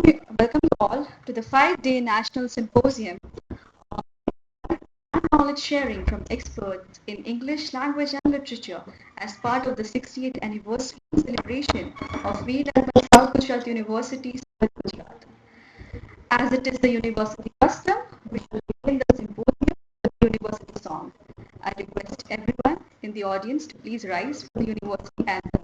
welcome you all to the 5-day National Symposium on knowledge sharing from experts in English language and literature as part of the 68th anniversary celebration of Veer Narmad South Gujarat University, Surat, Gujarat. As it is the university custom, we will begin the symposium with the university song. I request everyone in the audience to please rise for the university anthem.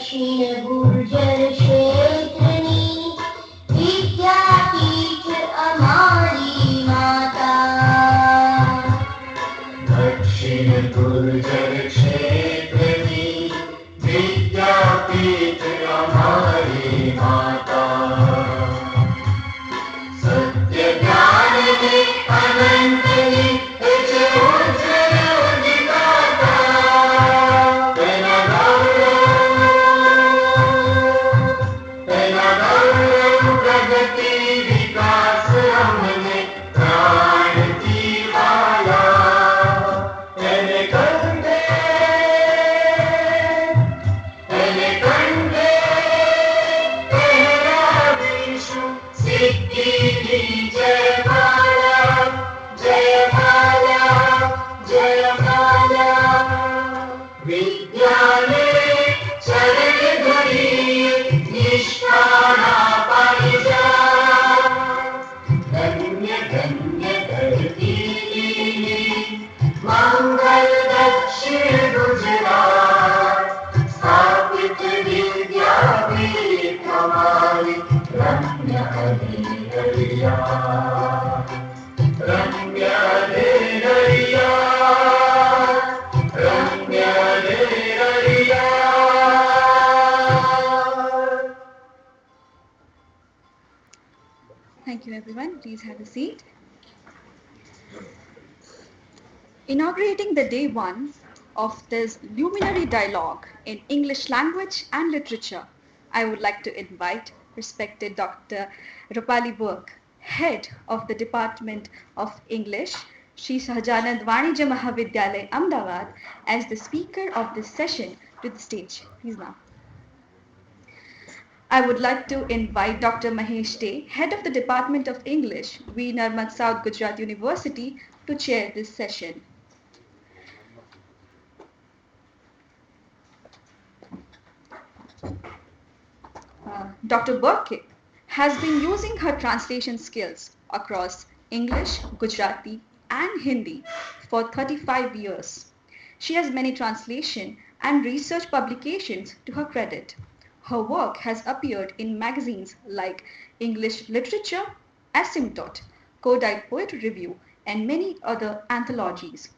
दक्षिण गुर्जर क्षेत्रनी विद्यापीठ हमारी माता दक्षिण गुर्जर क्षेत्रनी विद्यापीठ हमारी माता सत्य ज्ञान में अनंत Thank you, everyone. Please have a seat. Inaugurating the day one of this luminary dialogue in English language and literature, I would like to invite respected Dr. Rupali Burke, Head of the Department of English, Shri Sahajanand Vanijya Mahavidyalaya, Ahmedabad, as the speaker of this session to the stage. Please now. I would like to invite Dr. Mahesh Dey, Head of the Department of English, Veer Narmad South Gujarat University, to chair this session. Dr. Burke has been using her translation skills across English, Gujarati, and Hindi for 35 years. She has many translation and research publications to her credit. Her work has appeared in magazines like English Literature, Asymptote, Kodai Poetry Review, and many other anthologies.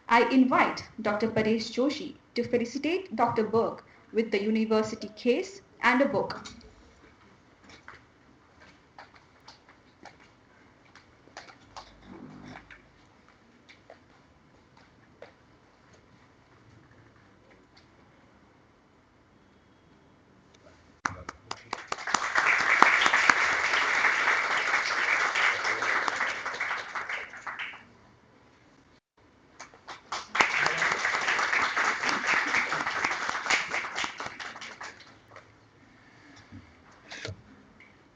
I invite Dr. Paresh Joshi to felicitate Dr. Burke with the university case and a book.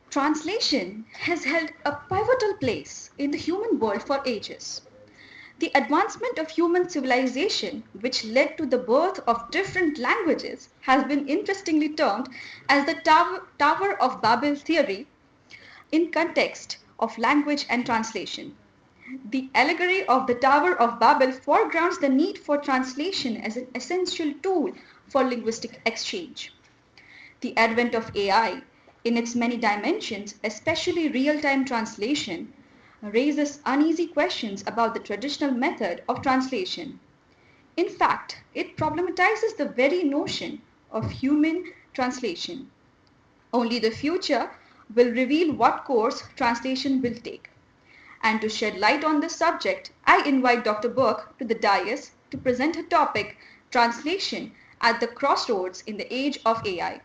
Translation has held a pivotal place in the human world for ages. The advancement of human civilization, which led to the birth of different languages, has been interestingly termed as the Tower of Babel theory in context of language and translation. The allegory of the Tower of Babel foregrounds the need for translation as an essential tool for linguistic exchange. The advent of AI, in its many dimensions, especially real-time translation, raises uneasy questions about the traditional method of translation. In fact, it problematizes the very notion of human translation. Only the future will reveal what course translation will take. And to shed light on this subject, I invite Dr. Burke to the dais to present her topic, Translation at the Crossroads in the Age of AI.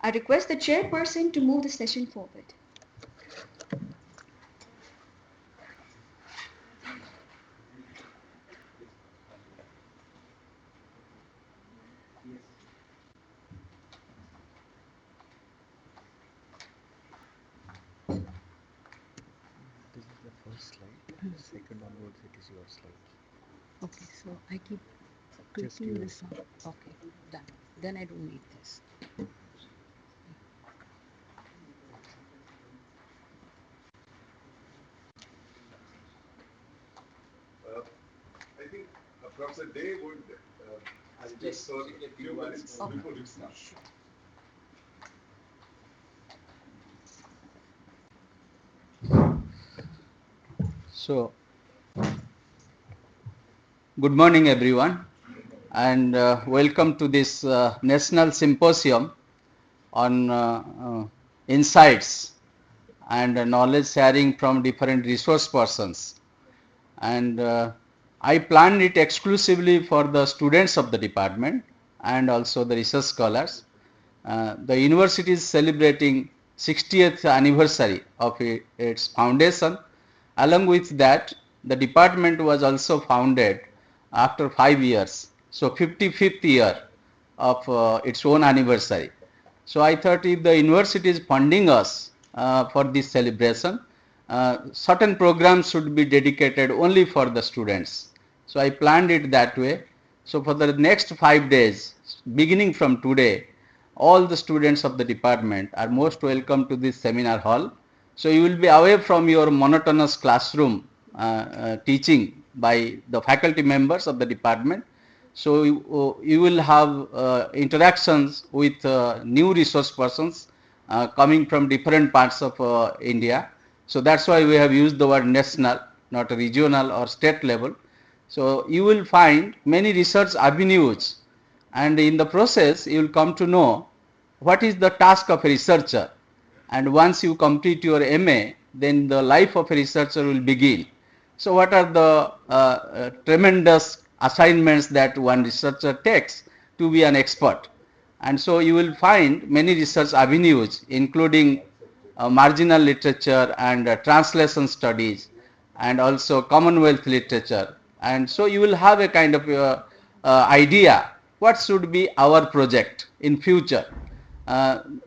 I request the chairperson to move the session forward. This is the first slide. Second onwards, it is your slide. Okay, so I keep Just clicking you- this on. Okay, done. Then I don't need this. I think across a day would, I'll just for a few minutes Okay. before you start. So, good morning everyone and welcome to this National Symposium on insights and knowledge sharing from different resource persons. And I planned it exclusively for the students of the department and also the research scholars. The university is celebrating 60th anniversary of its foundation. Along with that, the department was also founded after 5 years, so 55th year of its own anniversary. So I thought if the university is funding us for this celebration, certain programs should be dedicated only for the students. So I planned it that way. So for the next 5 days, beginning from today, all the students of the department are most welcome to this seminar hall. So you will be away from your monotonous classroom teaching by the faculty members of the department. So you will have interactions with new resource persons coming from different parts of India. So that's why we have used the word national, not regional or state level. So you will find many research avenues, and in the process you will come to know what is the task of a researcher. And once you complete your MA, then the life of a researcher will begin. So what are the tremendous assignments that one researcher takes to be an expert? And so you will find many research avenues, including marginal literature and translation studies, and also Commonwealth literature. And so you will have a kind of idea what should be our project in future.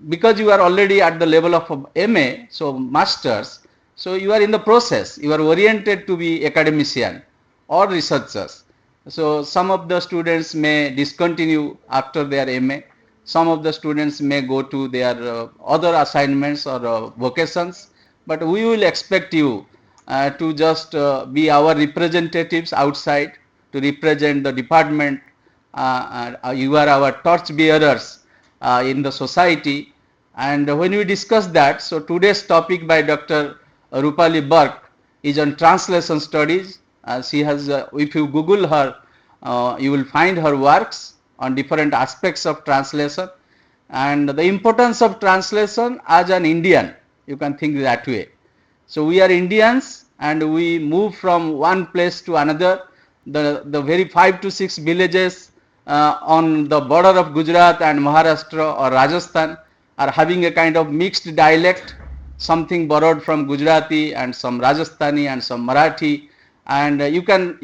Because you are already at the level of MA, so masters, so you are in the process, you are oriented to be academician or researchers. So some of the students may discontinue after their MA, some of the students may go to their other assignments or vocations, but we will expect you to just be our representatives outside, to represent the department. You are our torch bearers in the society. And when we discuss that, so today's topic by Dr. Rupali Burke is on translation studies She has, if you Google her, you will find her works on different aspects of translation and the importance of translation as an Indian. You can think that way. So we are Indians and we move from one place to another. The very 5 to 6 villages on the border of Gujarat and Maharashtra or Rajasthan are having a kind of mixed dialect, something borrowed from Gujarati and some Rajasthani and some Marathi, and you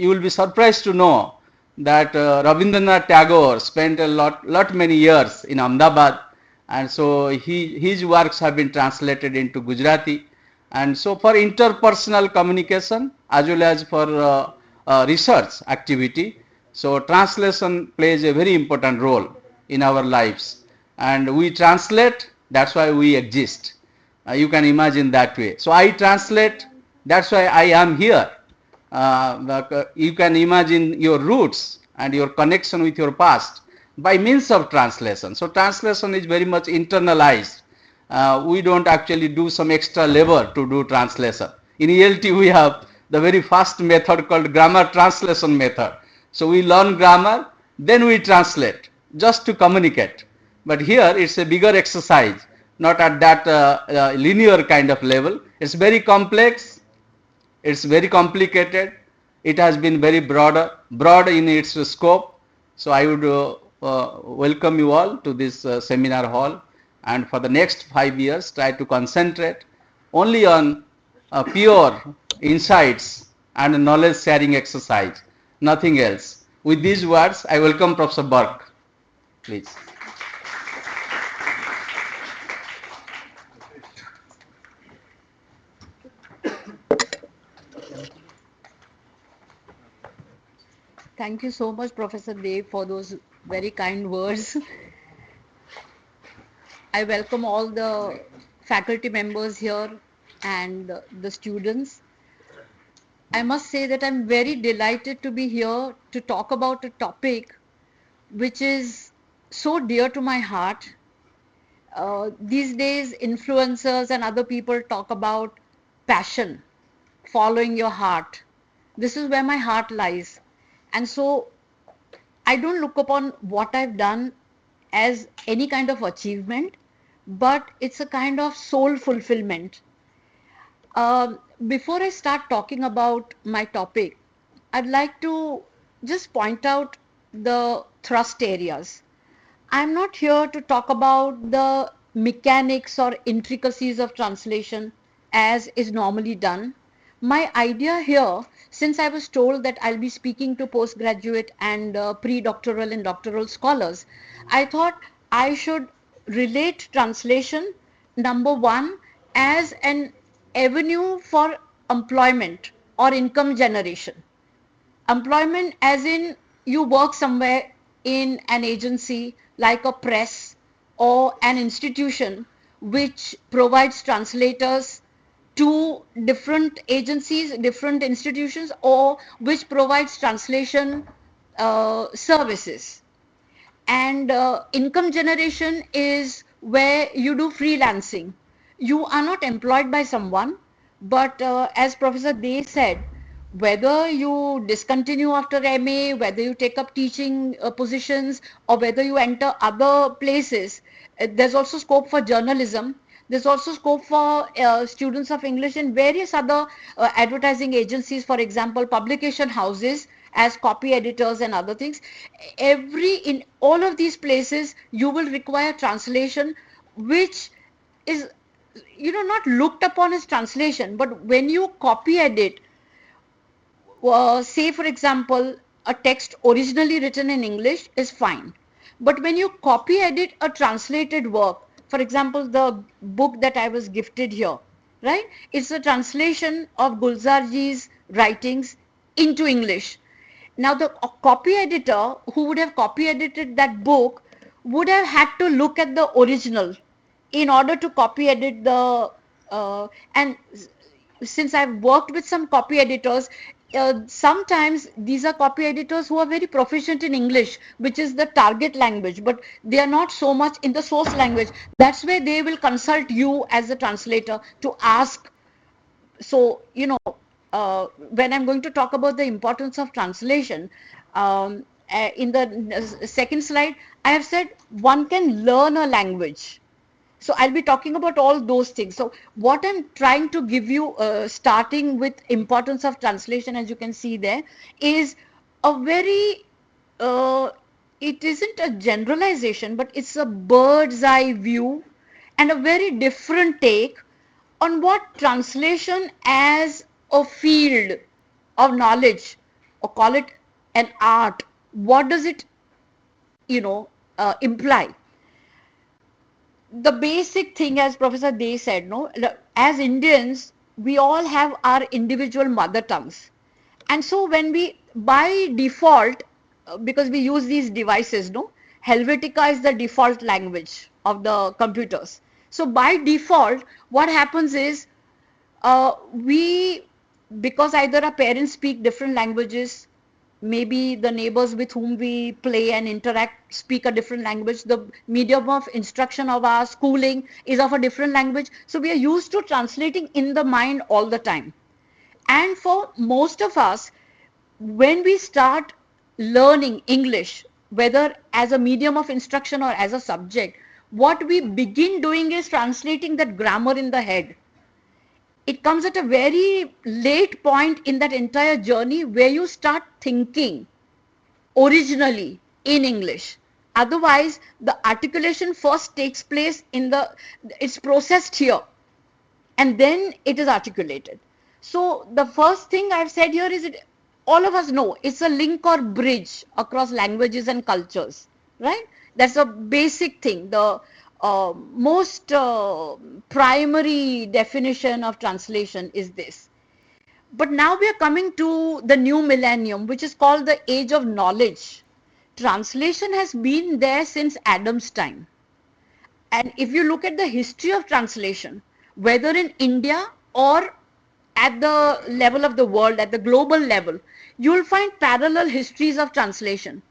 will be surprised to know that Rabindranath Tagore spent a lot many years in Ahmedabad, and so his works have been translated into Gujarati, and so for interpersonal communication as well as for research activity, so translation plays a very important role in our lives, and we translate, that's why we exist. You can imagine that way. So I translate, that's why I am here. You can imagine your roots and your connection with your past by means of translation. So translation is very much internalized. We don't actually do some extra labor to do translation. In ELT we have the very first method called grammar translation method. So we learn grammar, then we translate just to communicate. But here it's a bigger exercise, not at that linear kind of level. It's very complex, it's very complicated, it has been very broad in its scope. So I would welcome you all to this seminar hall, and for the next 5 years try to concentrate only on pure insights and knowledge sharing exercise, nothing else. With these words I welcome Professor Burke, please. Thank you so much, Professor Dev, for those very kind words. I welcome all the faculty members here and the students. I must say that I'm very delighted to be here to talk about a topic which is so dear to my heart. These days, influencers and other people talk about passion, following your heart. This is where my heart lies. And so I don't look upon what I've done as any kind of achievement, but it's a kind of soul fulfillment. Before I start talking about my topic, I'd like to just point out the thrust areas. I'm not here to talk about the mechanics or intricacies of translation as is normally done. My idea here, since I was told that I'll be speaking to postgraduate and pre-doctoral and doctoral scholars, I thought I should relate translation, number one, as an avenue for employment or income generation. Employment as in you work somewhere in an agency like a press or an institution which provides translators to different agencies, different institutions, or which provides translation services. And income generation is where you do freelancing. You are not employed by someone, but as Professor Dey said, whether you discontinue after MA, whether you take up teaching positions, or whether you enter other places, there's also scope for journalism. There's also scope for students of English in various other advertising agencies, for example, publication houses as copy editors and other things. In all of these places, you will require translation, which is, not looked upon as translation, but when you copy edit, say for example, a text originally written in English is fine. But when you copy edit a translated work, for example, the book that I was gifted here, right? It's a translation of Gulzarji's writings into English. Now the copy editor who would have copy edited that book would have had to look at the original in order to copy edit the, and since I've worked with some copy editors, sometimes these are copy editors who are very proficient in English, which is the target language, but they are not so much in the source language. That's where they will consult you as a translator to ask. So, when I'm going to talk about the importance of translation, in the second slide, I have said one can learn a language. So I'll be talking about all those things. So what I'm trying to give you, starting with importance of translation, as you can see there, is a very, it isn't a generalization, but it's a bird's eye view and a very different take on what translation as a field of knowledge, or call it an art, what does it, imply? The basic thing, as Professor Dey said, no, as Indians, we all have our individual mother tongues. And so when we, by default, because we use these devices, no, Helvetica is the default language of the computers. So by default, what happens is, we, because either our parents speak different languages, maybe the neighbors with whom we play and interact speak a different language, the medium of instruction of our schooling is of a different language, so we are used to translating in the mind all the time. And for most of us, when we start learning English, whether as a medium of instruction or as a subject, what we begin doing is translating that grammar in the head. It comes at a very late point in that entire journey where you start thinking originally in English. Otherwise, the articulation first takes place in the, it's processed here and then it is articulated. So the first thing I've said here is, it, all of us know it's a link or bridge across languages and cultures, right? That's a basic thing. The most primary definition of translation is this. But now we are coming to the new millennium, which is called the age of knowledge. Translation has been there since Adam's time. And if you look at the history of translation, whether in India or at the level of the world, at the global level, you will find parallel histories of translation.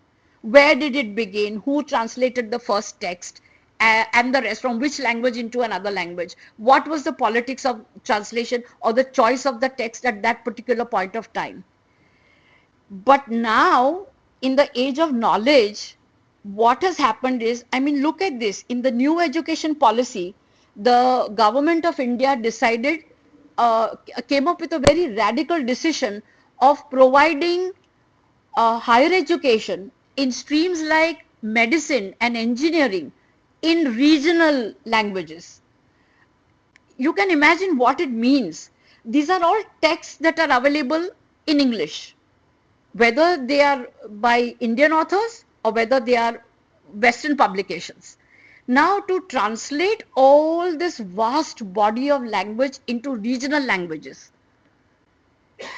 Where did it begin? Who translated the first text? And the rest, from which language into another language? What was the politics of translation or the choice of the text at that particular point of time? But now, in the age of knowledge, what has happened is, I mean, look at this. In the new education policy, the government of India decided, came up with a very radical decision of providing higher education in streams like medicine and engineering in regional languages. You can imagine what it means. These are all texts that are available in English, whether they are by Indian authors or whether they are Western publications. Now, to translate all this vast body of language into regional languages,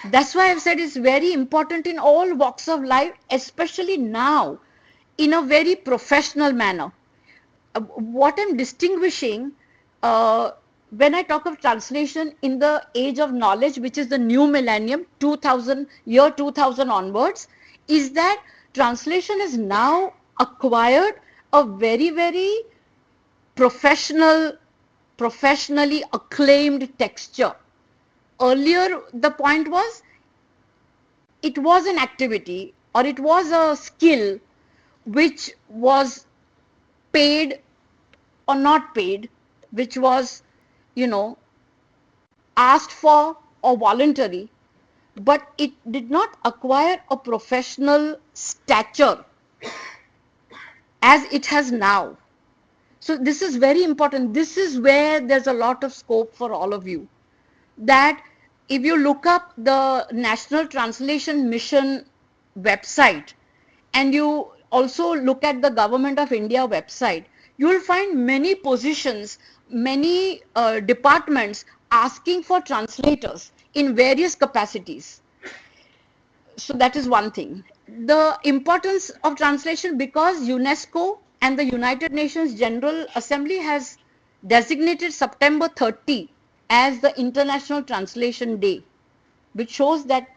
that's why I've said it's very important in all walks of life, especially now, in a very professional manner. What I'm distinguishing when I talk of translation in the age of knowledge, which is the new millennium, 2000 onwards, is that translation has now acquired a very, very professionally acclaimed texture. Earlier, the point was, it was an activity or it was a skill which was paid or not paid, which was, asked for or voluntary, but it did not acquire a professional stature as it has now. So this is very important. This is where there's a lot of scope for all of you. That if you look up the National Translation Mission website and you also look at the Government of India website, you will find many positions, many departments asking for translators in various capacities. So that is one thing. The importance of translation, because UNESCO and the United Nations General Assembly has designated September 30 as the International Translation Day, which shows that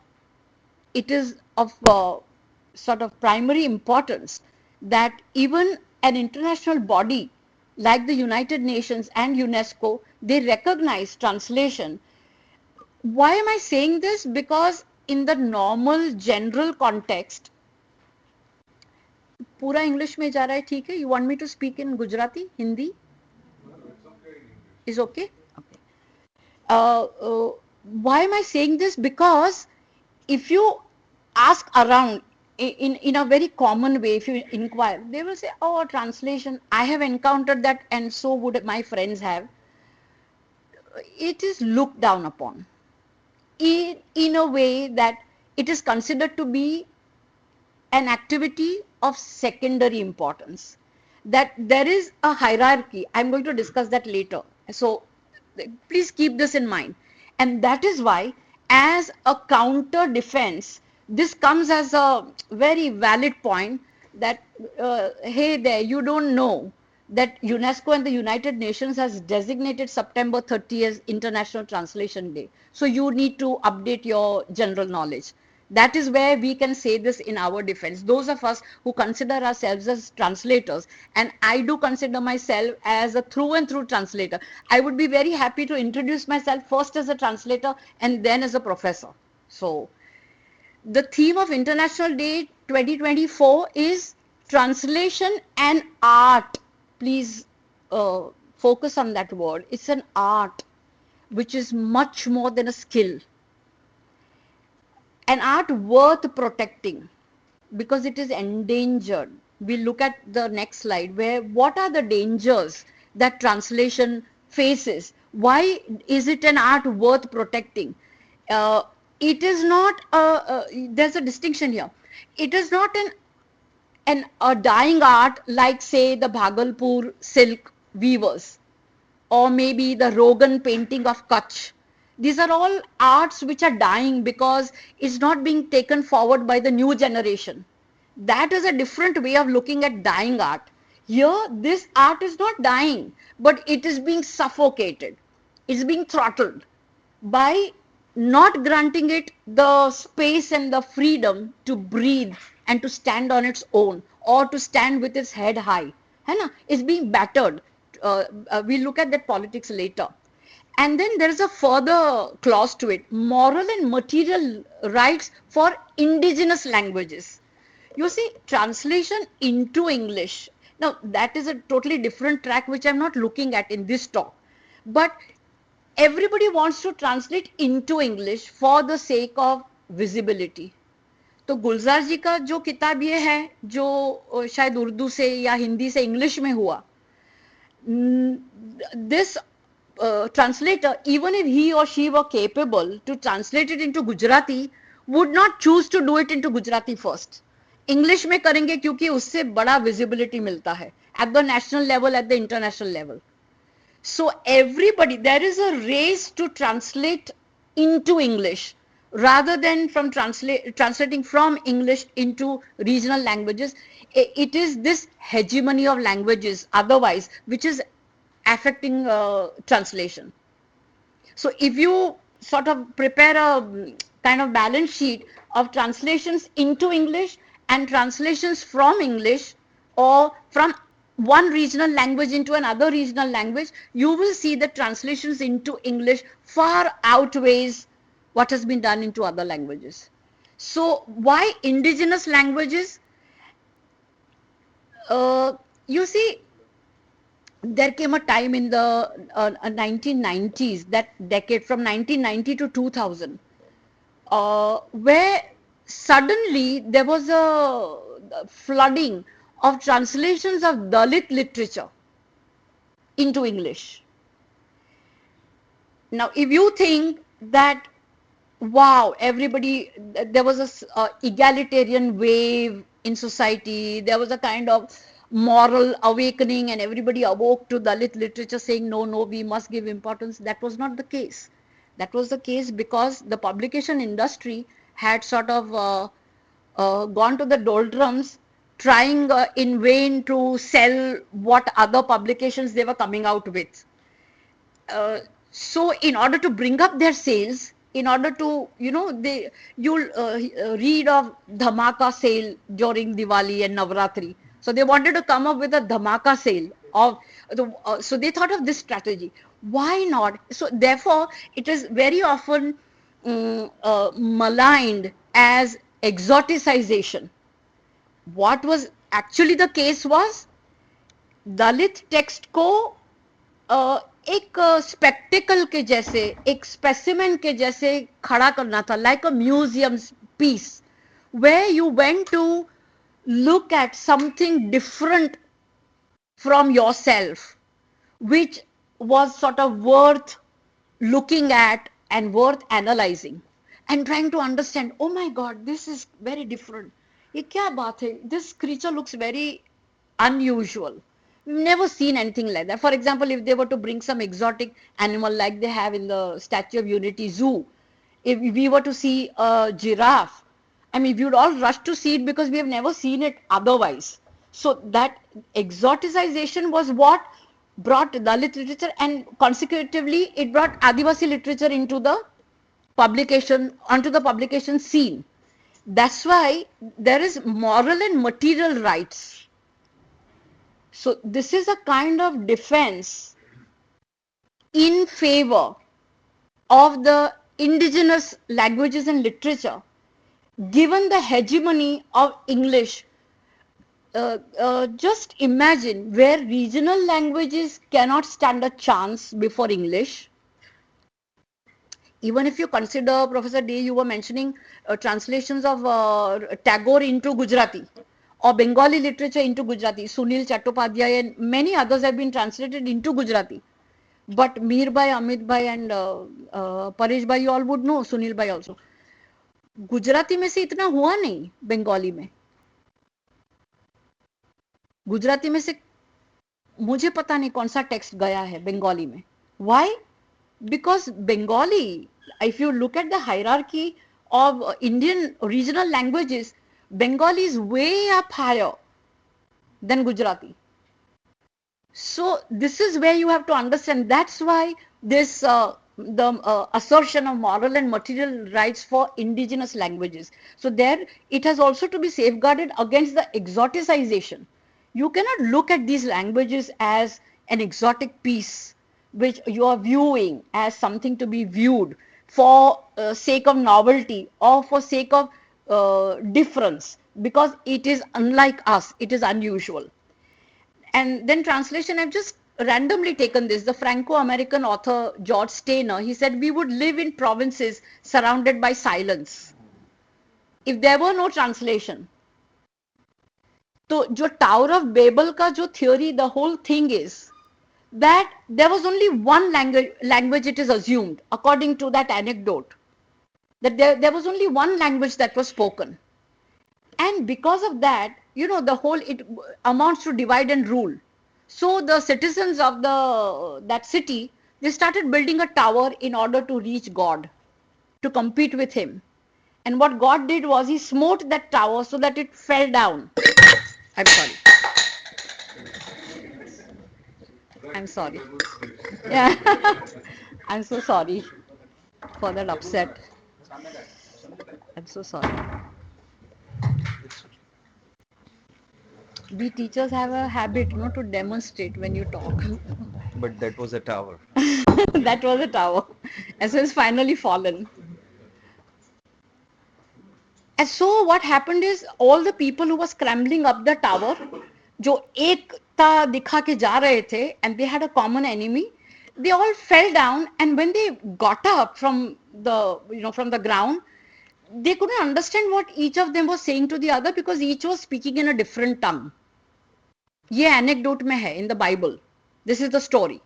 it is of sort of primary importance that even an international body like the United Nations and UNESCO, they recognize translation why am I saying this? Because in the normal general context, पूरा English में जा रहा है, ठीक है? You want me to speak in Gujarati, Hindi? Is okay? Okay. Why am I saying this? Because if you ask around in a very common way, if you inquire, they will say, oh, translation, I have encountered that and so would my friends have. It is looked down upon in a way that it is considered to be an activity of secondary importance, that there is a hierarchy. I'm going to discuss that later. So please keep this in mind. And that is why, as a counter defense, this comes as a very valid point that, hey there, you don't know that UNESCO and the United Nations has designated September 30 as International Translation Day. So you need to update your general knowledge. That is where we can say this in our defense. Those of us who consider ourselves as translators, and I do consider myself as a through and through translator, I would be very happy to introduce myself first as a translator and then as a professor. So the theme of International Day 2024 is translation and art. Please focus on that word. It's an art which is much more than a skill. An art worth protecting because it is endangered. We look at the next slide where what are the dangers that translation faces? Why is it an art worth protecting? It is not, there's a distinction here. It is not a dying art like say the Bhagalpur silk weavers or maybe the Rogan painting of Kutch. These are all arts which are dying because it's not being taken forward by the new generation. That is a different way of looking at dying art. Here, this art is not dying, but it is being suffocated. It's being throttled by not granting it the space and the freedom to breathe and to stand on its own or to stand with its head high. It's being battered. We'll look at that politics later. And then there is a further clause to it, moral and material rights for indigenous languages. You see, translation into English. Now, that is a totally different track which I'm not looking at in this talk. But everybody wants to translate into English for the sake of visibility. तो गुलजार जी का जो किताब ये है जो शायद उर्दू से या हिंदी से इंग्लिश में हुआ, this translator, even if he or she were capable to translate it into Gujarati, would not choose to do it into Gujarati first. English में करेंगे क्योंकि उससे बड़ा visibility मिलता है at the national level, at the international level. So everybody, there is a race to translate into English rather than from translating from English into regional languages. It is this hegemony of languages otherwise which is affecting translation. So if you sort of prepare a kind of balance sheet of translations into English and translations from English or from one regional language into another regional language, you will see that translations into English far outweighs what has been done into other languages. So why indigenous languages? You see, there came a time in the 1990s, that decade from 1990 to 2000, where suddenly there was a flooding of translations of Dalit literature into English. Now, if you think that, wow, everybody, there was a egalitarian wave in society, there was a kind of moral awakening and everybody awoke to Dalit literature saying, no, we must give importance. That was not the case. That was the case because the publication industry had sort of gone to the doldrums, trying in vain to sell what other publications they were coming out with. So in order to bring up their sales, in order to, you'll read of Dhamaka sale during Diwali and Navratri. So they wanted to come up with a Dhamaka sale of so they thought of this strategy. Why not? So therefore, it is very often maligned as exoticization. What was actually the case was Dalit text को एक spectacled के जैसे, एक specimen के जैसे खड़ा करना था, like a museum piece where you went to look at something different from yourself, which was sort of worth looking at and worth analyzing and trying to understand, oh my god, this is very different. ये क्या बात है? This creature looks very unusual. We've never seen anything like that. For example, if they were to bring some exotic animal like they have in the Statue of Unity Zoo, if we were to see a giraffe, I mean, we would all rush to see it because we have never seen it otherwise. So that exoticization was what brought Dalit literature, and consecutively it brought Adivasi literature into the onto the publication scene. That's why there is moral and material rights. So this is a kind of defense in favor of the indigenous languages and literature, given the hegemony of English. Just imagine where regional languages cannot stand a chance before English. Even if you consider, Professor Day, you were mentioning translations of Tagore into Gujarati, or Bengali literature into Gujarati. Sunil Chattopadhyay and many others have been translated into Gujarati. But Mir Bhai, Amit Bhai and Paresh Bhai, you all would know, Sunil Bhai also. Gujarati में से इतना हुआ नहीं बंगाली में. गुजराती में से मुझे पता नहीं कौन सा टेक्स्ट गया है बंगाली में. Why? Because Bengali, if you look at the hierarchy of Indian regional languages, Bengali is way up higher than Gujarati. So this is where you have to understand. That's why this the assertion of moral and material rights for indigenous languages. So there it has also to be safeguarded against the exoticization. You cannot look at these languages as an exotic piece which you are viewing as something to be viewed for sake of novelty or for sake of difference, because it is unlike us, it is unusual. And then translation, I've just randomly taken this. The Franco-American author George Steiner, he said we would live in provinces surrounded by silence if there were no translation. So जो Tower of Babel का जो theory, the whole thing is that there was only one language it is assumed, according to that anecdote, that there was only one language that was spoken. And because of that, you know, the whole, it amounts to divide and rule. So the citizens of that city, they started building a tower in order to reach God, to compete with him. And what God did was he smote that tower so that it fell down. I'm sorry. I'm sorry. Yeah. I'm so sorry for that upset. I'm so sorry. We teachers have a habit, you know, to demonstrate when you talk. But that was a tower. That was a tower. And so it's finally fallen. And so what happened is all the people who were scrambling up the tower, जो एकता दिखा के जा रहे थे, and they had a common enemy, they all fell down, and when they got up from the ground, they couldn't understand what each of them was saying to the other because each was speaking in a different tongue. ये anecdote में है in the Bible. This is the story.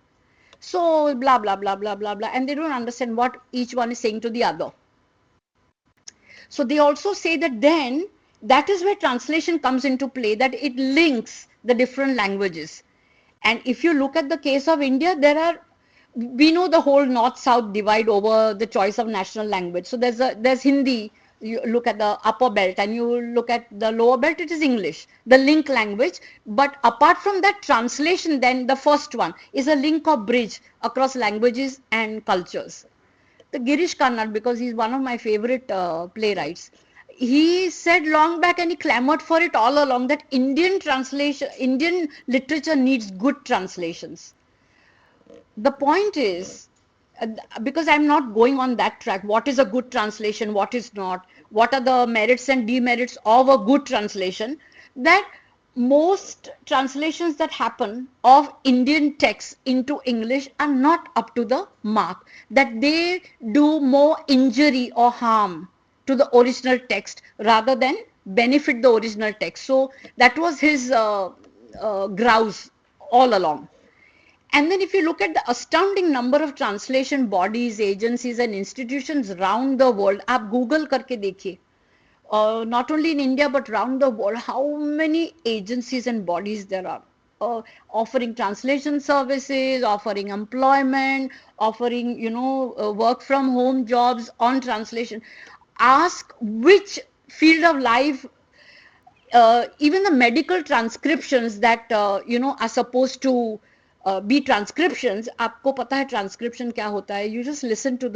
So blah blah blah blah blah blah, and they don't understand what each one is saying to the other. So they also say that then that is where translation comes into play, that it links the different languages. And if you look at the case of India, we know the whole north-south divide over the choice of national language. So there's Hindi, you look at the upper belt, and you look at the lower belt, it is English, the link language. But apart from that, translation, then the first one is a link or bridge across languages and cultures. The Girish Karnad, because he's one of my favorite playwrights, he said long back, and he clamored for it all along, that Indian literature needs good translations. The point is, because I'm not going on that track. What is a good translation? What is not? What are the merits and demerits of a good translation? That most translations that happen of Indian texts into English are not up to the mark. That they do more injury or harm to the original text rather than benefit the original text. So that was his grouse all along. And then if you look at the astounding number of translation bodies, agencies and institutions around the world, आप Google करके देखिए, not only in India but around the world, how many agencies and bodies there are. Offering translation services, offering employment, offering, work from home jobs on translation. Ask which field of life, even the medical transcriptions that, are supposed to be transcriptions, आपको पता है transcription क्या होता है? You just listen to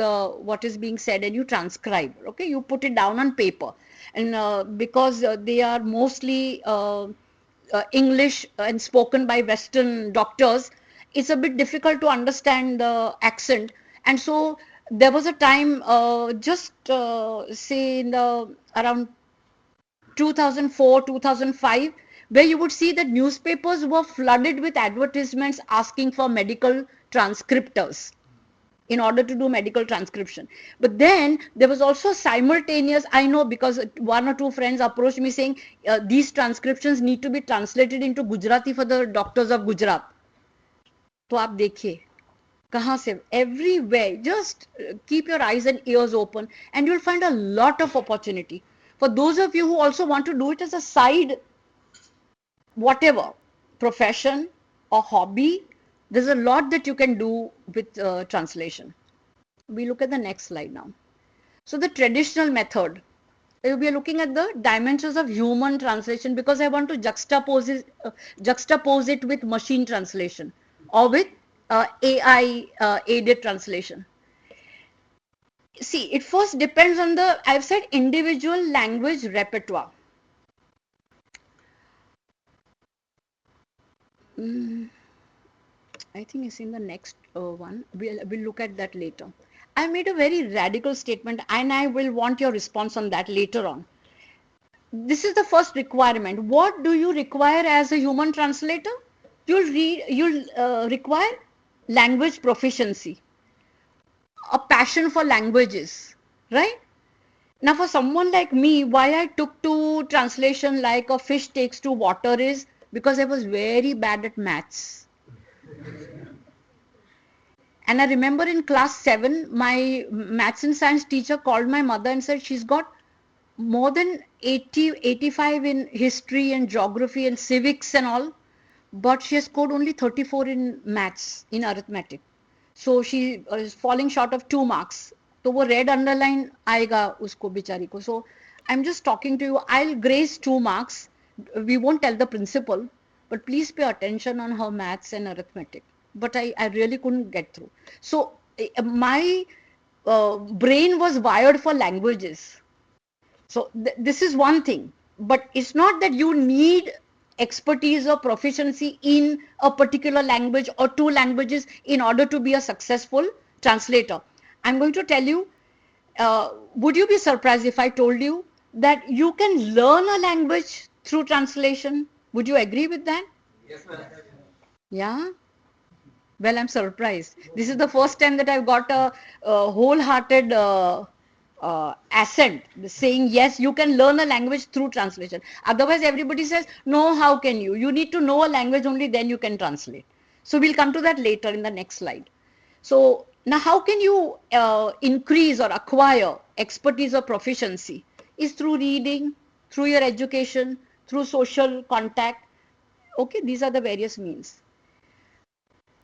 what is being said and you transcribe, okay? You put it down on paper. And because they are mostly English and spoken by Western doctors, it's a bit difficult to understand the accent. And so there was a time, say in around 2004, 2005, where you would see that newspapers were flooded with advertisements asking for medical transcriptors in order to do medical transcription. But then there was also simultaneous, I know because one or two friends approached me saying these transcriptions need to be translated into Gujarati for the doctors of Gujarat. तो आप देखिए कहाँ से, everywhere, just keep your eyes and ears open and you'll find a lot of opportunity. For those of you who also want to do it as a side, whatever, profession or hobby, there's a lot that you can do with translation. We look at the next slide now. So the traditional method, we are looking at the dimensions of human translation because I want to juxtapose it with machine translation or with AI aided translation. See, it first depends on the, I've said, individual language repertoire. I think it's in the next one. We'll look at that later. I made a very radical statement and I will want your response on that later on. This is the first requirement. What do you require as a human translator? You'll require language proficiency, a passion for languages, right? Now for someone like me, why I took to translation like a fish takes to water is because I was very bad at maths. And I remember in class 7, my maths and science teacher called my mother and said she's got more than 85 in history and geography and civics and all, but she has scored only 34 in maths, in arithmetic. So she is falling short of 2 marks. तो वो red underline आएगा उसको बेचारी को. So I'm just talking to you. I'll grace 2 marks. We won't tell the principal, but please pay attention on her maths and arithmetic. But I really couldn't get through. So my brain was wired for languages. So this is one thing. But it's not that you need expertise or proficiency in a particular language or 2 languages in order to be a successful translator. I'm going to tell you, would you be surprised if I told you that you can learn a language through translation? Would you agree with that? Yes, ma'am. Yeah? Well, I'm surprised. This is the first time that I've got a wholehearted assent saying, yes, you can learn a language through translation. Otherwise, everybody says, no, how can you? You need to know a language, only then you can translate. So we'll come to that later in the next slide. So now how can you increase or acquire expertise or proficiency? Is through reading, through your education, through social contact. Okay, these are the various means.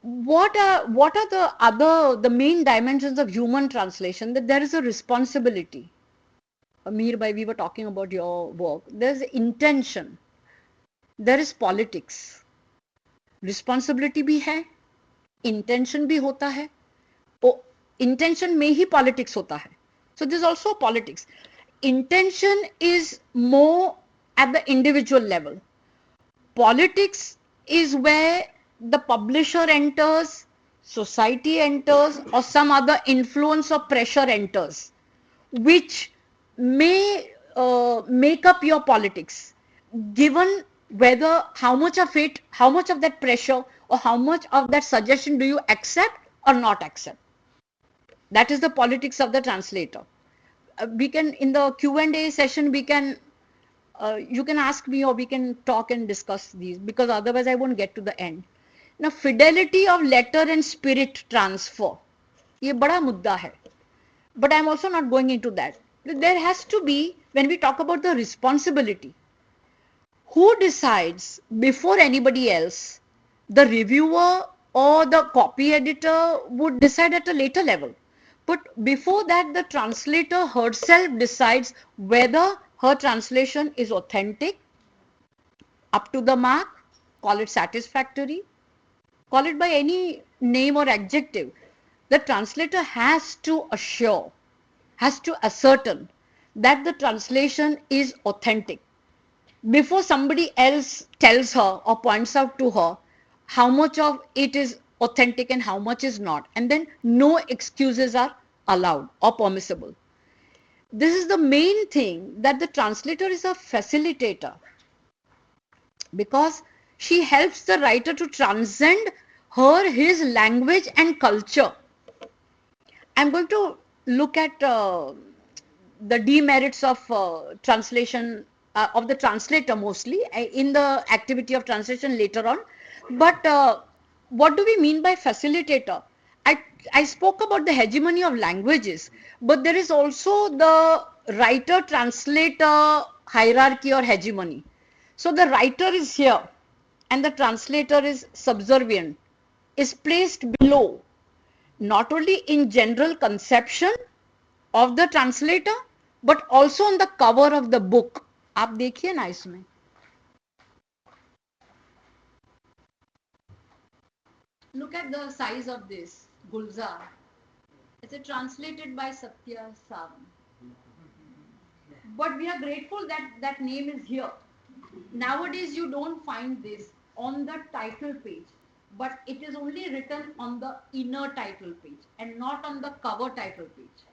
What are the main dimensions of human translation? That there is a responsibility. Amir bhai, we were talking about your work. There's intention. There is politics. Responsibility भी है, intention भी होता है. Intention में ही politics होता है. So there's also politics. Intention is more at the individual level. Politics is where the publisher enters, society enters or some other influence or pressure enters, which may make up your politics, given whether how much of it, how much of that pressure or how much of that suggestion do you accept or not accept. That is the politics of the translator. We can, in the Q&A session, we can, you can ask me or we can talk and discuss these, because otherwise I won't get to the end. Now, fidelity of letter and spirit transfer. ये बड़ा मुद्दा है. But I'm also not going into that. There has to be, when we talk about the responsibility, who decides before anybody else? The reviewer or the copy editor would decide at a later level. But before that, the translator herself decides whether her translation is authentic, up to the mark, call it satisfactory, call it by any name or adjective. The translator has to assure, has to ascertain that the translation is authentic before somebody else tells her or points out to her how much of it is authentic and how much is not. And then no excuses are allowed or permissible. This is the main thing, that the translator is a facilitator, because she helps the writer to transcend his language and culture. I'm going to look at the demerits of translation, of the translator mostly, in the activity of translation later on. But what do we mean by facilitator? I spoke about the hegemony of languages, but there is also the writer-translator hierarchy or hegemony. So the writer is here and the translator is subservient, is placed below, not only in general conception of the translator, but also on the cover of the book. आप देखिए ना इसमें. Look at the size of this Gulzar. It's translated by Satya Sarang. But we are grateful that that name is here. Nowadays you don't find this on the title page, but it is only written on the inner title page and not on the cover title page.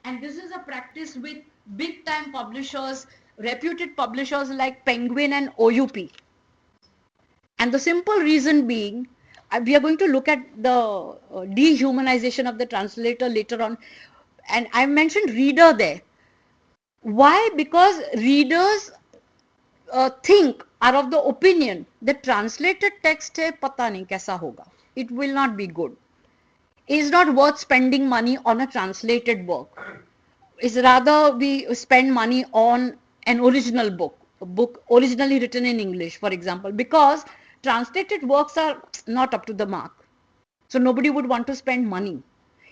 And this is a practice with big time publishers, reputed publishers like Penguin and OUP. And the simple reason being, we are going to look at the dehumanization of the translator later on. And I mentioned reader there. Why? Because readers think, are of the opinion that translated text hai, pata nahi kaisa hoga. It will not be good. It is not worth spending money on a translated work. It's rather we spend money on an original book, a book originally written in English, for example, because translated works are not up to the mark. So nobody would want to spend money.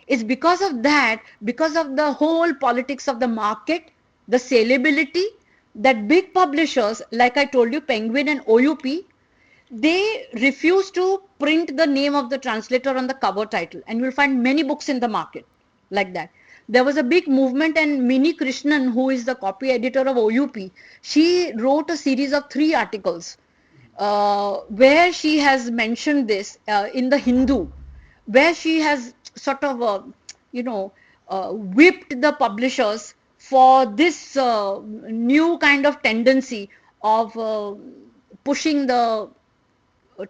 It's because of that, because of the whole politics of the market, the saleability, that big publishers, like I told you, Penguin and OUP, they refuse to print the name of the translator on the cover title. And you'll find many books in the market like that. There was a big movement, and Mini Krishnan, who is the copy editor of OUP, she wrote a series of 3 articles where she has mentioned this in the Hindu, where she has sort of, whipped the publishers for this new kind of tendency of pushing the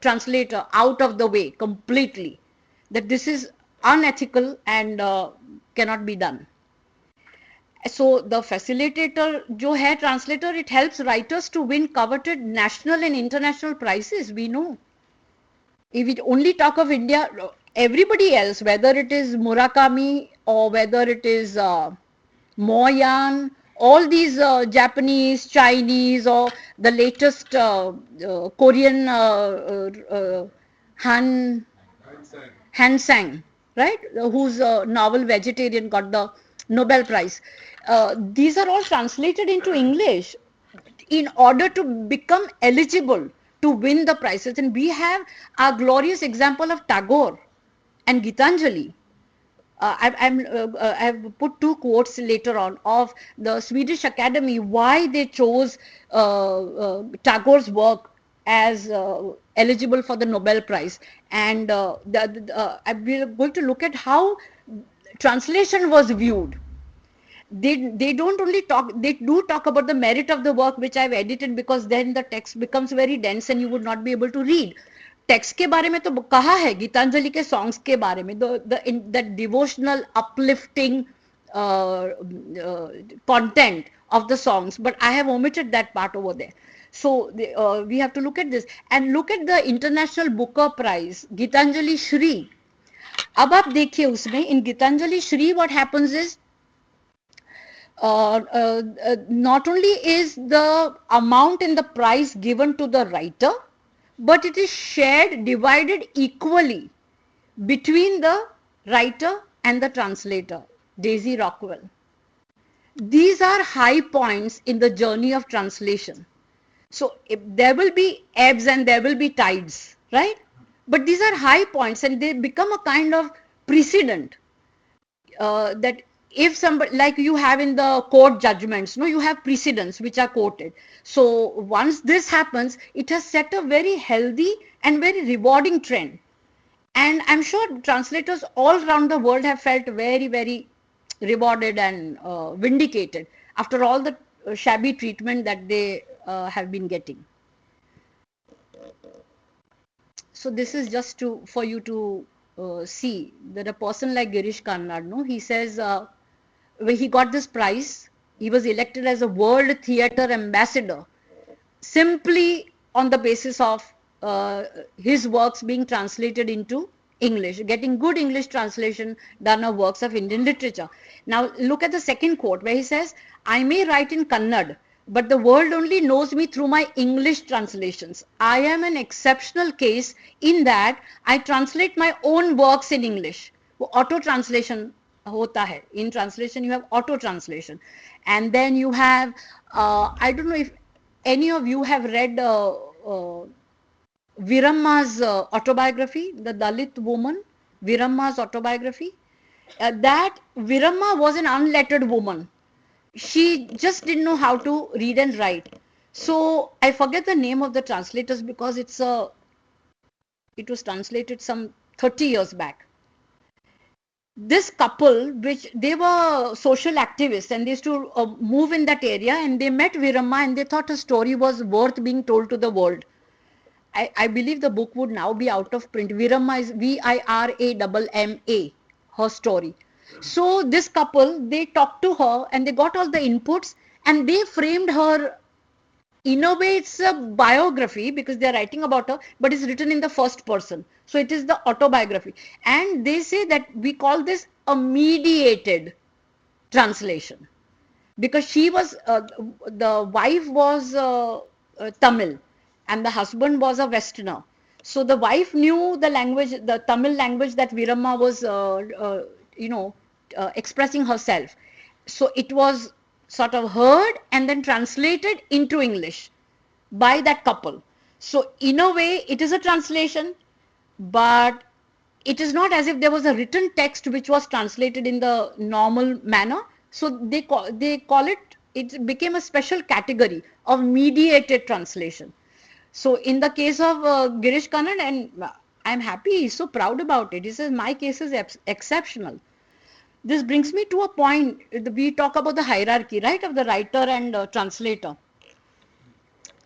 translator out of the way completely, that this is unethical and cannot be done. So the facilitator jo hai translator, it helps writers to win coveted national and international prizes. We know, if we only talk of India, everybody else, whether it is Murakami or whether it is Moyan, all these Japanese, Chinese, or the latest Korean Han Sang, right, whose novel Vegetarian got the Nobel Prize. These are all translated into English in order to become eligible to win the prizes. And we have a glorious example of Tagore and Gitanjali. I've put 2 quotes later on of the Swedish Academy, why they chose Tagore's work as eligible for the Nobel Prize. And we're going to look at how translation was viewed. They don't only talk, they do talk about the merit of the work which I've edited, because then the text becomes very dense and you would not be able to read. Text के बारे में तो कहा है गीतांजलि के songs के बारे में, the devotional uplifting content of the songs, but I have omitted that part over there. So we have to look at this and look at the International Booker Prize, Gitanjali Shri. अब आप देखिए उसमें in Gitanjali Shri what happens is not only is the amount in the prize given to the writer, but it is shared, divided equally between the writer and the translator, Daisy Rockwell. These are high points in the journey of translation. So there will be ebbs and there will be tides, right? But these are high points and they become a kind of precedent that if somebody, like you have in the court judgments, no, you have precedents which are quoted. So once this happens, it has set a very healthy and very rewarding trend. And I'm sure translators all around the world have felt very, very rewarded and vindicated after all the shabby treatment that they have been getting. So this is just for you to see that a person like Girish Karnad, no, he says when he got this prize, he was elected as a World Theatre Ambassador simply on the basis of his works being translated into English, getting good English translation done of works of Indian literature. Now look at the second quote where he says, I may write in Kannada, but the world only knows me through my English translations. I am an exceptional case in that I translate my own works in English. Auto translation hota hai. In translation you have auto translation, and then you have I don't know if any of you have read Viramma's autobiography, the Dalit woman, Viramma's autobiography. That Viramma was an unlettered woman. She just didn't know how to read and write. So I forget the name of the translators because it was translated some 30 years back. This couple, which they were social activists and they used to move in that area, and they met Viramma and they thought her story was worth being told to the world. I believe the book would now be out of print. Viramma is Viramma, her story. So this couple, they talked to her and they got all the inputs and they framed her. In a way, it's a biography because they're writing about her, but it's written in the first person. So it is the autobiography. And they say that we call this a mediated translation because she was, the wife was Tamil and the husband was a Westerner. So the wife knew the language, the Tamil language that Viramma was, expressing herself. So it was sort of heard and then translated into English by that couple. So in a way, it is a translation, but it is not as if there was a written text which was translated in the normal manner. So they call it became a special category of mediated translation. So in the case of Girish Karnad, and I'm happy, he's so proud about it. He says, my case is exceptional. This brings me to a point, we talk about the hierarchy, right, of the writer and translator.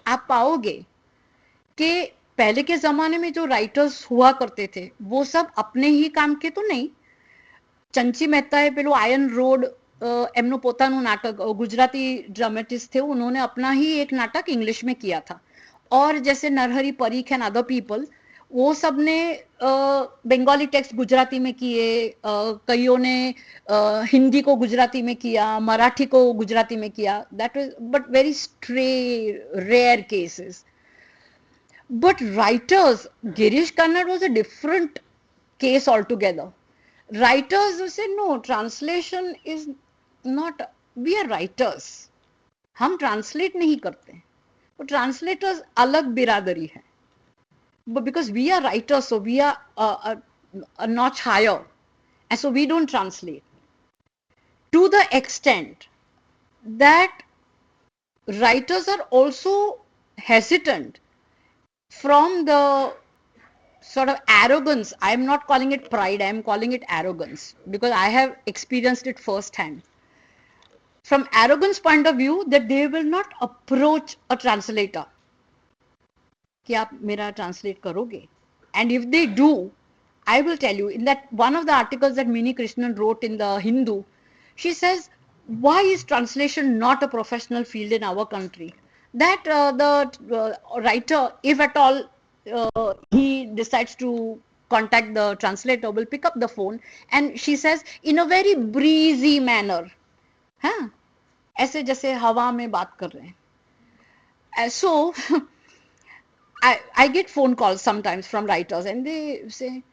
आप पाओगे कि पहले के ज़माने में जो writers हुआ करते थे वो सब अपने ही काम के तो नहीं. ચંચી મહેતાએ પેલું આયન રોડ એમનું પોતાનું નાટક गुजराती ड्रामेटिस्ट थे, उन्होंने अपना ही एक नाटक इंग्लिश में किया था. और जैसे Narhari Parikh and other people, वो सब ने बंगाली टेक्स्ट गुजराती में किए, कईयों ने हिंदी को गुजराती में किया, मराठी को गुजराती में किया. That was but very rare cases. But writers, Girish Karnad was a different case altogether. Writers who say, no, translation is not, we are writers. हम translate नहीं करते. तो translators अलग बिरादरी है. But because we are writers, so we are a notch higher. And so we don't translate. To the extent that writers are also hesitant from the sort of arrogance. I'm not calling it pride, I'm calling it arrogance because I have experienced it firsthand. From arrogance point of view, that they will not approach a translator कि आप मेरा translate करोगे. And if they do, I will tell you, in that one of the articles that Mini Krishnan wrote in the Hindu, she says, why is translation not a professional field in our country? That the writer, if at all he decides to contact the translator, will pick up the phone, and she says in a very breezy manner, हाँ, ऐसे जैसे हवा में बात कर रहे हैं. So I get phone calls sometimes from writers and they say,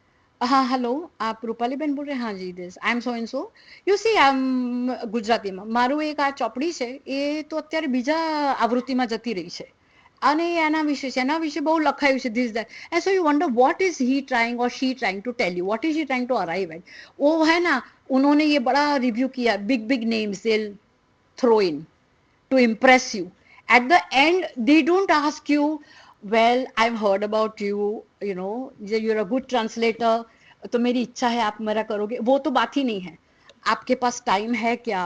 hello, आप रूपाली બેન બોલ रहे? हाँ जी, this I'm so and so. You see, I'm ગુજરાતીમાં મારું એક આ ચોપડી છે એ તો અત્યારે બીજા આવૃત્તિમાં જતી રહી છે અને એના વિશે બહુ લખાયું છે this that. And so you wonder what is he trying or she trying to tell you, what is she trying to arrive at. वो है ना, उन्होंने ये बड़ा रिव्यू किया, big names they'll throw in to impress you. At the end, they don't ask you, well, I've heard about you, you know, you're a good translator, तो मेरी इच्छा है आप मेरा करोगे. वो तो बात ही नहीं है. आपके पास टाइम है क्या,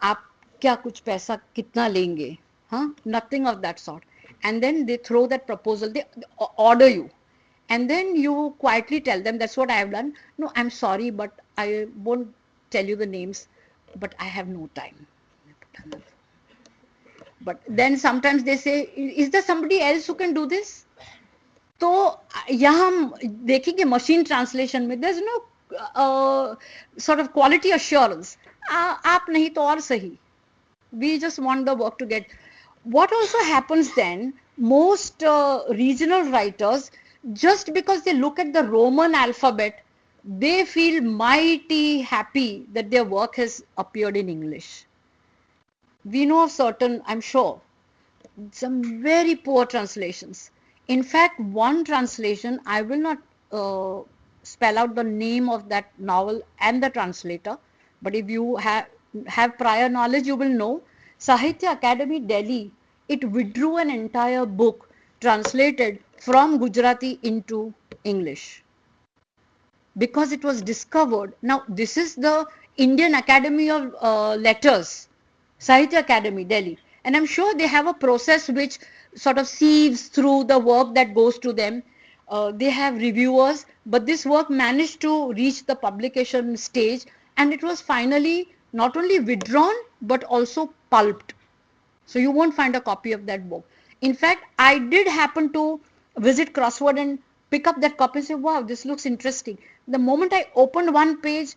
आप क्या कुछ पैसा कितना लेंगे, हाँ, nothing of that sort. And then they throw that proposal, they order you, and then you quietly tell them, that's what I have done. No, I'm sorry, but I won't tell you the names, but I have no time. But then sometimes they say, is there somebody else who can do this? तो यहाँ हम देखेंगे machine translation में there's no sort of quality assurance. आप नहीं तो और सही. We just want the work to get. What also happens then, most regional writers, just because they look at the Roman alphabet, they feel mighty happy that their work has appeared in English. We know of certain, I'm sure, some very poor translations. In fact, one translation, I will not spell out the name of that novel and the translator, but if you have prior knowledge, you will know. Sahitya Academy, Delhi, it withdrew an entire book translated from Gujarati into English because it was discovered. Now, this is the Indian Academy of Letters, Sahitya Academy, Delhi. And I'm sure they have a process which sort of sieves through the work that goes to them. They have reviewers, but this work managed to reach the publication stage, and it was finally not only withdrawn, but also pulped. So you won't find a copy of that book. In fact, I did happen to visit Crossword and pick up that copy and say, wow, this looks interesting. The moment I opened one page,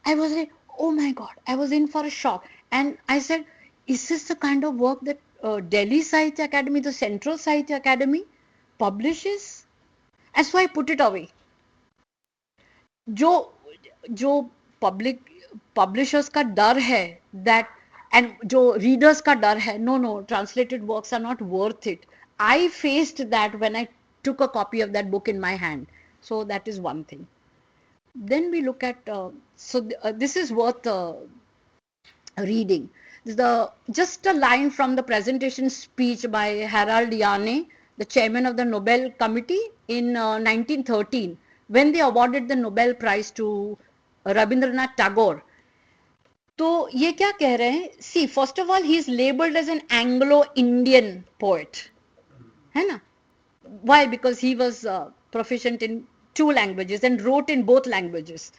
I was like, oh my God, I was in for a shock. And I said, is this the kind of work that Delhi Sahitya Academy, the Central Sahitya Academy, publishes? And so I put it away. जो public publishers का डर है, that, and जो readers का डर है, no, translated works are not worth it. I faced that when I took a copy of that book in my hand. So that is one thing. Then we look at, this is worth reading. Just a line from the presentation speech by Harold Yarne, the chairman of the Nobel Committee in 1913, when they awarded the Nobel Prize to Rabindranath Tagore. तो ये क्या कह रहे हैं? See, first of all, he is labeled as an Anglo-Indian poet, है ना? Why? Because he was proficient in 2 languages and wrote in both languages.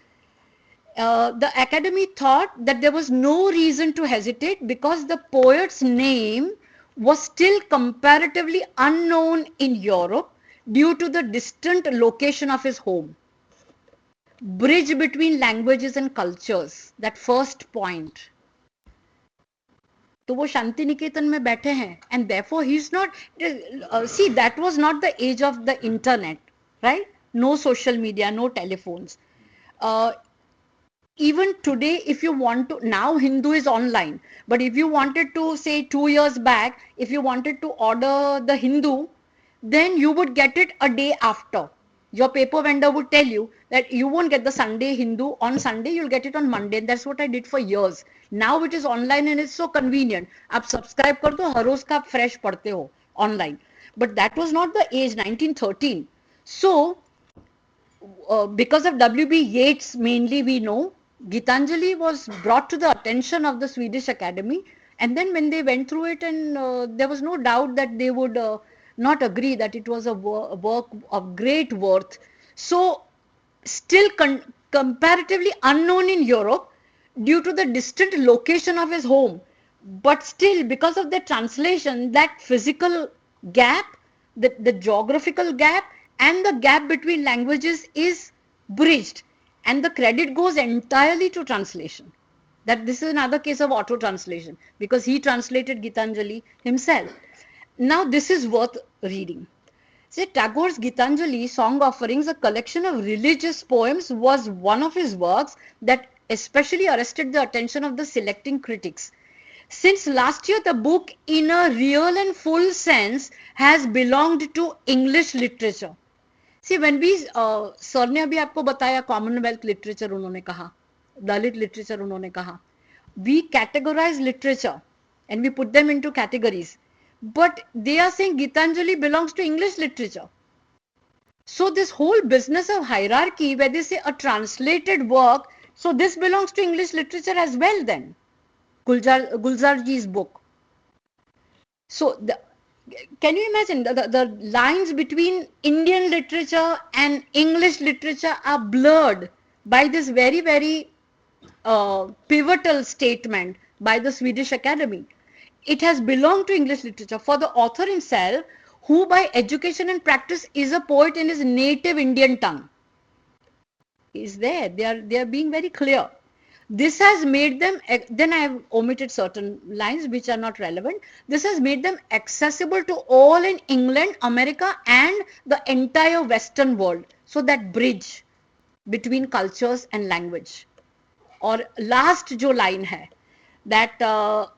The Academy thought that there was no reason to hesitate because the poet's name was still comparatively unknown in Europe due to the distant location of his home. Bridge between languages and cultures, that first point. तो वो शांति निकेतन में बैठे हैं, and therefore he's not, see, that was not the age of the internet, right? No social media, no telephones. Even today, if you want to, now Hindu is online, but if you wanted to, say 2 years back, if you wanted to order the Hindu, then you would get it a day after. Your paper vendor would tell you that you won't get the Sunday Hindu on Sunday, you'll get it on Monday. And that's what I did for years. Now it is online and it's so convenient. आप subscribe कर दो, हर रोज का fresh पढ़ते हो online. but that was not the age, 1913. So because of W.B. Yeats mainly we know, Gitanjali was brought to the attention of the Swedish Academy, and then when they went through it, and there was no doubt that they would not agree that it was a work of great worth. So still comparatively unknown in Europe due to the distant location of his home, but still because of the translation, that physical gap, the geographical gap and the gap between languages is bridged, and the credit goes entirely to translation. That this is another case of auto translation because he translated Gitanjali himself. Now this is worth reading. See, Tagore's Gitanjali, Song Offerings, a collection of religious poems, was one of his works that especially arrested the attention of the selecting critics. Since last year, the book, in a real and full sense, has belonged to English literature. See, when we, sir ने अभी आपको बताया Commonwealth literature उन्होंने कहा, दलित literature उन्होंने कहा. We categorize literature and we put them into categories. But they are saying Gitanjali belongs to English literature. So this whole business of hierarchy where they say a translated work, so this belongs to English literature as well then. Gulzarji's book. So can you imagine the lines between Indian literature and English literature are blurred by this very, very pivotal statement by the Swedish Academy. It has belonged to English literature for the author himself, who by education and practice is a poet in his native Indian tongue. Is there. They are being very clear. This has made them, then I have omitted certain lines which are not relevant. This has made them accessible to all in England, America and the entire Western world. So that bridge between cultures and language. और last जो line है that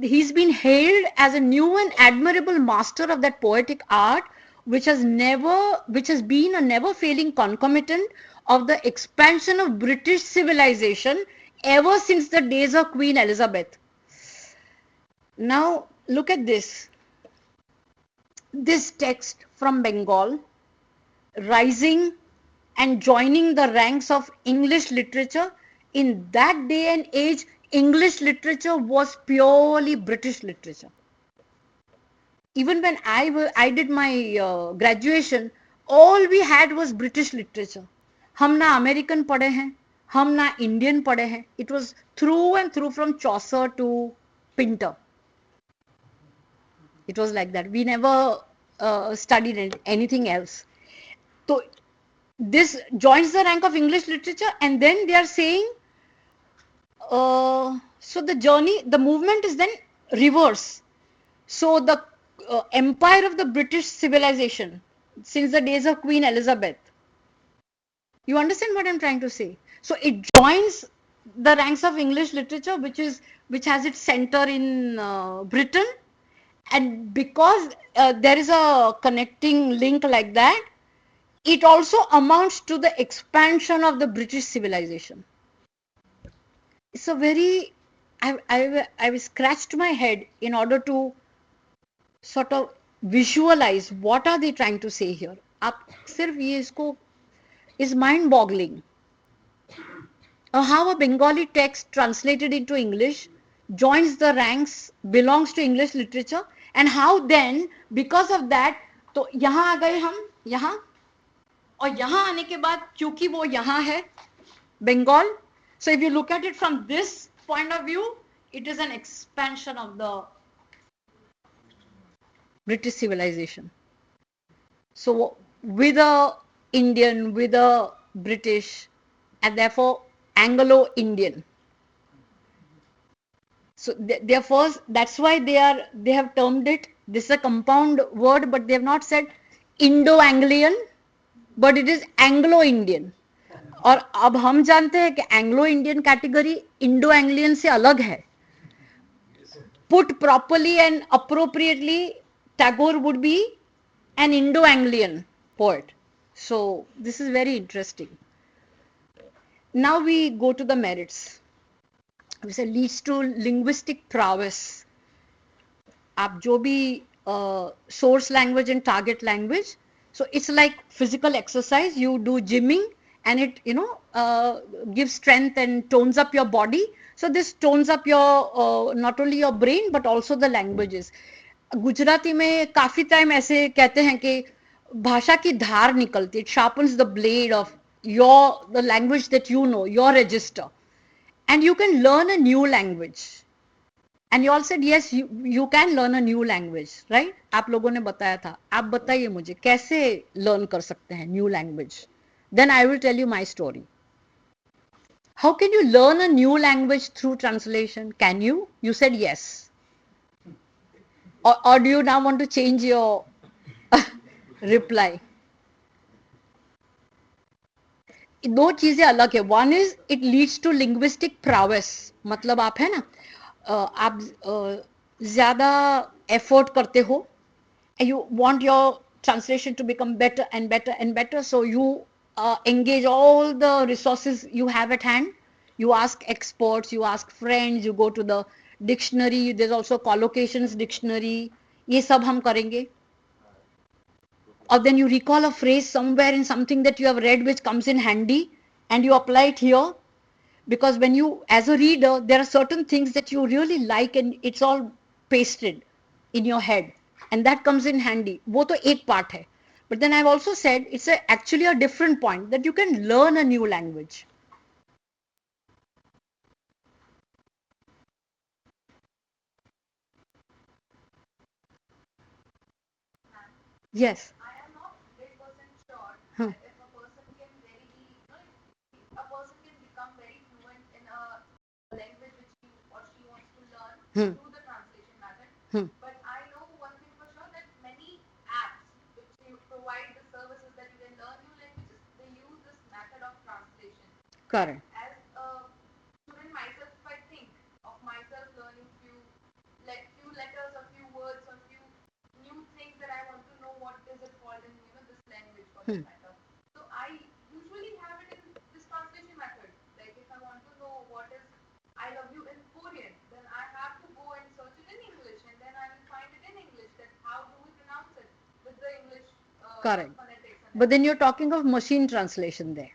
he's been hailed as a new and admirable master of that poetic art which has been a never failing concomitant of the expansion of British civilization ever since the days of Queen Elizabeth. Now look at this text from Bengal, rising and joining the ranks of English literature. In that day and age, English literature was purely British literature. Even when I did my graduation, all we had was British literature. हम ना American पढ़े हैं, हम ना Indian पढ़े हैं. It was through and through from Chaucer to Pinter. It was like that. We never studied anything else. So this joins the rank of English literature, and then they are saying, so the movement is then reverse. So the empire of the British civilization since the days of Queen Elizabeth. You understand what I'm trying to say? So it joins the ranks of English literature, which has its center in Britain, and because there is a connecting link like that, it also amounts to the expansion of the British civilization. It's a very, I scratched my head in order to sort of visualize what are they trying to say here. आप सिर्फ ये इसको is mind-boggling. How a Bengali text translated into English joins the ranks, belongs to English literature, and how then because of that, तो यहाँ आ गए हम यहाँ, और यहाँ आने के बाद क्योंकि वो यहाँ है Bengal. So if you look at it from this point of view, it is an expansion of the British civilization. So with a Indian, with a British, and therefore Anglo-Indian. So therefore that's why they have termed it, this is a compound word, but they have not said Indo-Anglian, but it is Anglo-Indian. और अब हम जानते हैं कि Anglo Indian category Indo Anglian से अलग है. Put properly and appropriately, Tagore would be an Indo-Anglian poet. So this is very interesting. Now we go to the merits. We say leads to linguistic prowess. आप जो भी source language and target language. So it's like physical exercise. You do gymming and it, gives strength and tones up your body. So this tones up your not only your brain but also the languages. Gujarati में काफी time ऐसे कहते हैं कि भाषा की धार निकलती, it sharpens the blade of the language that you know, your register, and you can learn a new language. And you all said yes, you can learn a new language, right? आप लोगों ने बताया था. आप बताइए मुझे कैसे learn कर सकते हैं new language. Then I will tell you my story. How can you learn a new language through translation? Can you? You said yes. Or do you now want to change your reply? दो चीजें अलग है. One is it leads to linguistic prowess. मतलब आप है ना, आप ज्यादा effort करते हो and you want your translation to become better and better and better, so you engage all the resources you have at hand. You ask experts, you ask friends, you go to the dictionary. There's also collocations dictionary. ये सब हम करेंगे. Or then you recall a phrase somewhere in something that you have read which comes in handy and you apply it here. Because when you, as a reader, there are certain things that you really like and it's all pasted in your head. And that comes in handy. वो तो एक part है. But then I've also said it's actually a different point that you can learn a new language. Yes. I am not 100% sure Hmm. if a person can a person can become very fluent in a language which he or she wants to learn Hmm. through the translation method. Hmm. But I know one thing for sure that many apps which you provide the services that you can learn new languages, they use this method of translation. Correct. As a student myself, if I think of myself learning few letters, a few words, a few new things that I want to know what is it called in this language for that matter. So I usually have it in this translation method. Like if I want to know what is I love you in Korean, then I have to go and search it in English, and then I will find it in English. That how do we pronounce it with the English Correct. phonetics. But then you're talking of machine translation there.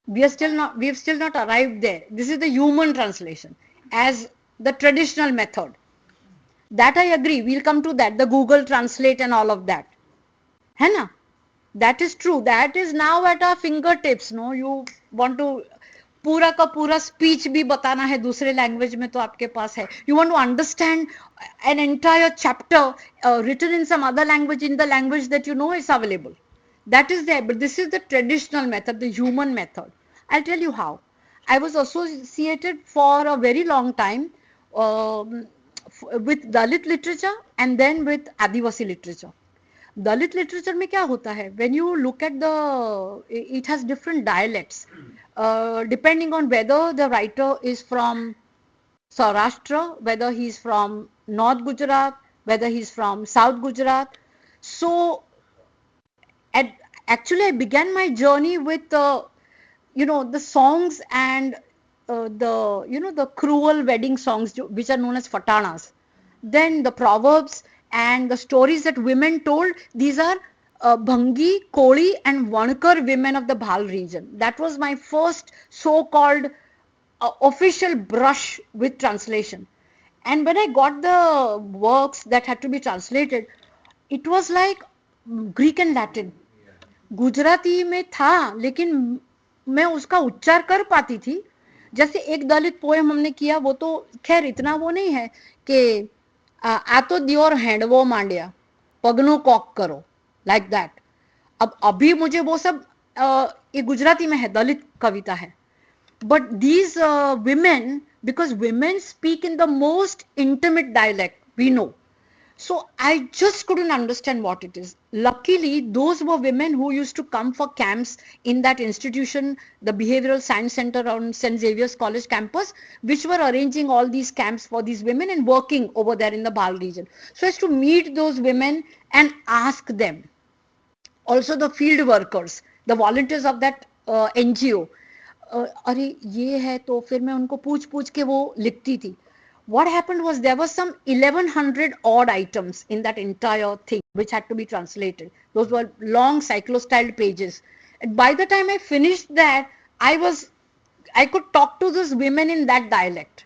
We have still not arrived there. This is the human translation as the traditional method. That I agree. We'll come to that. The Google Translate and all of that. है ना? That is true. That is now at our fingertips. No, you want to पूरा का पूरा speech भी बताना है दूसरे language में तो आपके पास है. You want to understand an entire chapter written in some other language in the language that you know is available. That is there. But this is the traditional method, the human method. I'll tell you how. I was associated for a very long time with Dalit literature and then with Adivasi literature. Dalit literature में क्या होता है? When you look at it has different dialects depending on whether the writer is from Saurashtra, whether he's from North Gujarat, whether he's from South Gujarat. So actually I began my journey with the songs and the cruel wedding songs which are known as fatanas. Then the proverbs and the stories that women told. These are Bhangi, Koli and Vankar women of the Bhal region. That was my first so-called official brush with translation. And when I got the works that had to be translated, it was like Greek and Latin. Gujarati में था लेकिन मैं उसका उच्चार कर पाती थी. जैसे एक दलित पोएम हमने किया, वो तो खैर इतना वो नहीं है कि आ तो दियोर हैंडवो मांडिया पगनो कॉक करो लाइक दैट. अब अभी मुझे वो सब ये गुजराती में है, दलित कविता है. But these women, because women speak in the most intimate dialect we know, so I just couldn't understand what it is. Luckily, those were women who used to come for camps in that institution, the Behavioral Science Center on St. Xavier's College campus, which were arranging all these camps for these women and working over there in the Bhal region. So as to meet those women and ask them. Also the field workers, the volunteers of that NGO. अरे ये है, तो फिर मैं उनको पूछ के वो लिखती थी. what happened was there was some 1100 odd items in that entire thing which had to be translated. Those were long cyclostyled pages. And by the time I finished that, I could talk to those women in that dialect,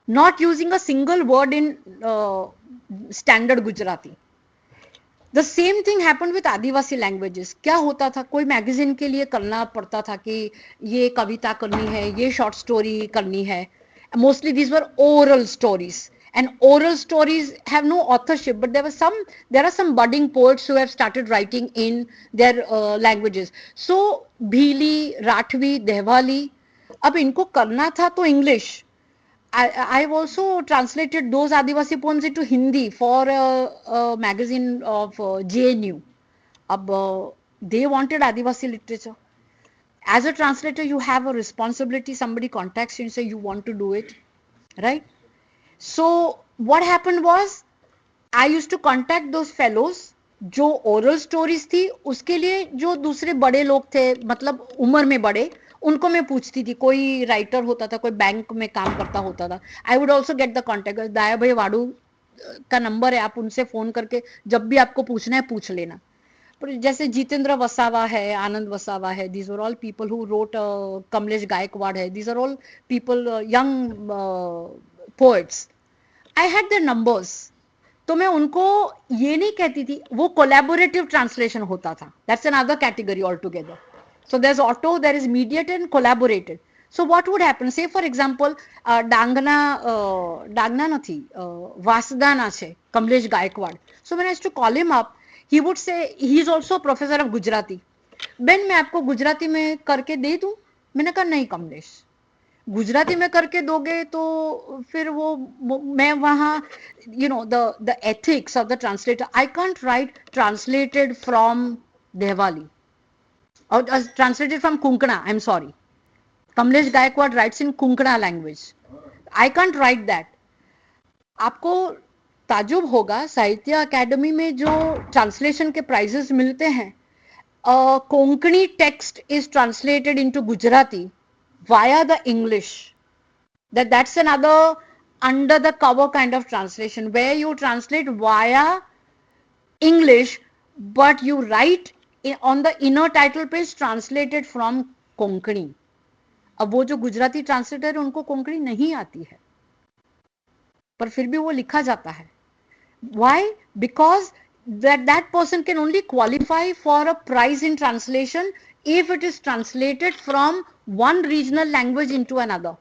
not using a single word in standard Gujarati. The same thing happened with Adivasi languages. क्या होता था, कोई magazine के लिए करना पड़ता था कि ये कविता करनी है, ये शॉर्ट स्टोरी करनी है. Mostly these were oral stories, and oral stories have no authorship, but there are some budding poets who have started writing in their languages. So Bhili, Rathvi, Dehwali, अब इनको करना था तो English. I've also translated those Adivasi poems into Hindi for a magazine of JNU. They wanted Adivasi literature. As a translator, you have a responsibility. Somebody contacts you and say you want to do it, right? So what happened was, I used to contact those fellows. जो oral stories थी उसके लिए जो दूसरे बड़े लोग थे, मतलब उम्र में बड़े, उनको मैं पूछती थी. कोई राइटर होता था, कोई बैंक में काम करता होता था. I would also get the contact. दाया भाई वाडू का नंबर है, आप उनसे फोन करके जब भी आपको पूछना है पूछ लेना. पर जैसे जितेंद्र वसावा है, आनंद वसावा है, these are all people who wrote, Kamlesh Gaikwad है, these are all people, young poets. I had their numbers. तो मैं उनको ये नहीं कहती थी, वो कोलैबोरेटिव ट्रांसलेशन होता था. That's another category all together. So there's auto, there is mediated and collaborated. So what would happen? Say for example, Dangna nathi, Vasudana che, Kamlesh Gaikwad. So when I used to call him up, he would say, he is also a professor of Gujarati. Ben, मैं आपको गुजराती में करके दे दूं? मैंने कहा नहीं कमलेश, गुजराती में करके दोगे तो फिर वो मैं वहाँ, you know, the ethics of the translator. I can't write translated from Dehwali. Or translated from Konkana, I'm sorry. Kamlesh Gaikwad writes in Konkana language. I can't write that. आपको ताजुब होगा, साहित्य अकेडमी में जो ट्रांसलेशन के prices मिलते हैं, Konkani text is translated into Gujarati via the English. That's another under the cover kind of translation where you translate via English, but you write on the inner title page translated from Konkani. अब वो जो Gujarati translator है उनको कोंकणी नहीं आती है, पर फिर भी वो लिखा जाता है. Why? Because that person can only qualify for a prize in translation if it is translated from one regional language into another.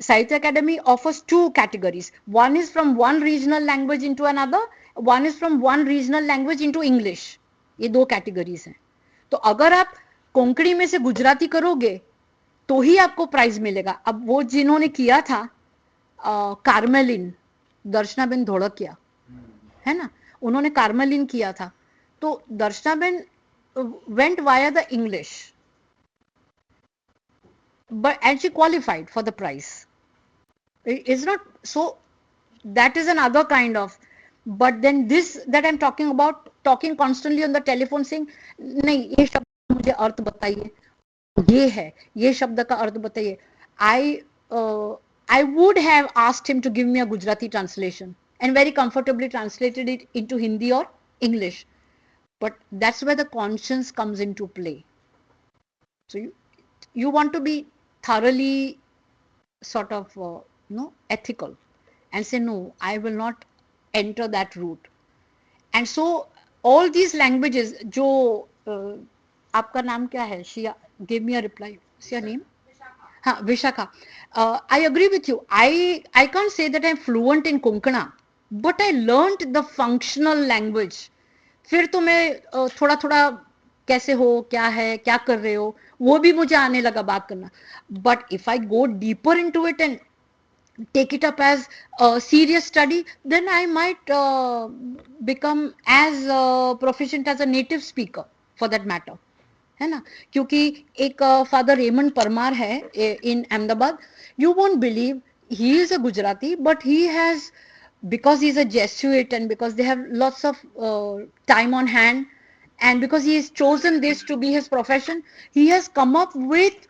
Sahitya Academy offers two categories. One is from one regional language into another, one is from one regional language into English. ये दो categories हैं. तो अगर आप कोंकणी में से गुजराती करोगे तो ही आपको प्राइज मिलेगा. अब वो जिन्होंने किया था कार्मेलिन, दर्शनाबेन धोड़किया है ना, उन्होंने कार्मेलिन किया था. तो Darshanaben went via the English, and she qualified for the prize. It's not so, that is another kind of. But then this that I'm talking about, talking constantly on the telephone saying नहीं ये शब्द मुझे अर्थ बताइए, ये है, ये शब्द का अर्थ बताइए. I would have asked him to give me a Gujarati translation and very comfortably translated it into Hindi or English. But that's where the conscience comes into play. So you want to be thoroughly sort of ethical and say no, I will not enter that route. And so all these languages, जो आपका नाम क्या है? She gave me a reply. What's your name? हाँ, Vishakha. I agree with you. I can't say that I'm fluent in Konkana, but I learned the functional language. फिर तो मैं थोड़ा थोड़ा कैसे हो, क्या है, क्या कर रहे हो, वो भी मुझे आने लगा बात करना. But if I go deeper into it and take it up as a serious study, then I might become as proficient as a native speaker for that matter, है ना. क्योंकि एक फादर रेमंड परमार है in Ahmedabad. You won't believe, he is a Gujarati, but he has, because he is a Jesuit and because they have lots of time on hand, and because he has chosen this to be his profession, he has come up with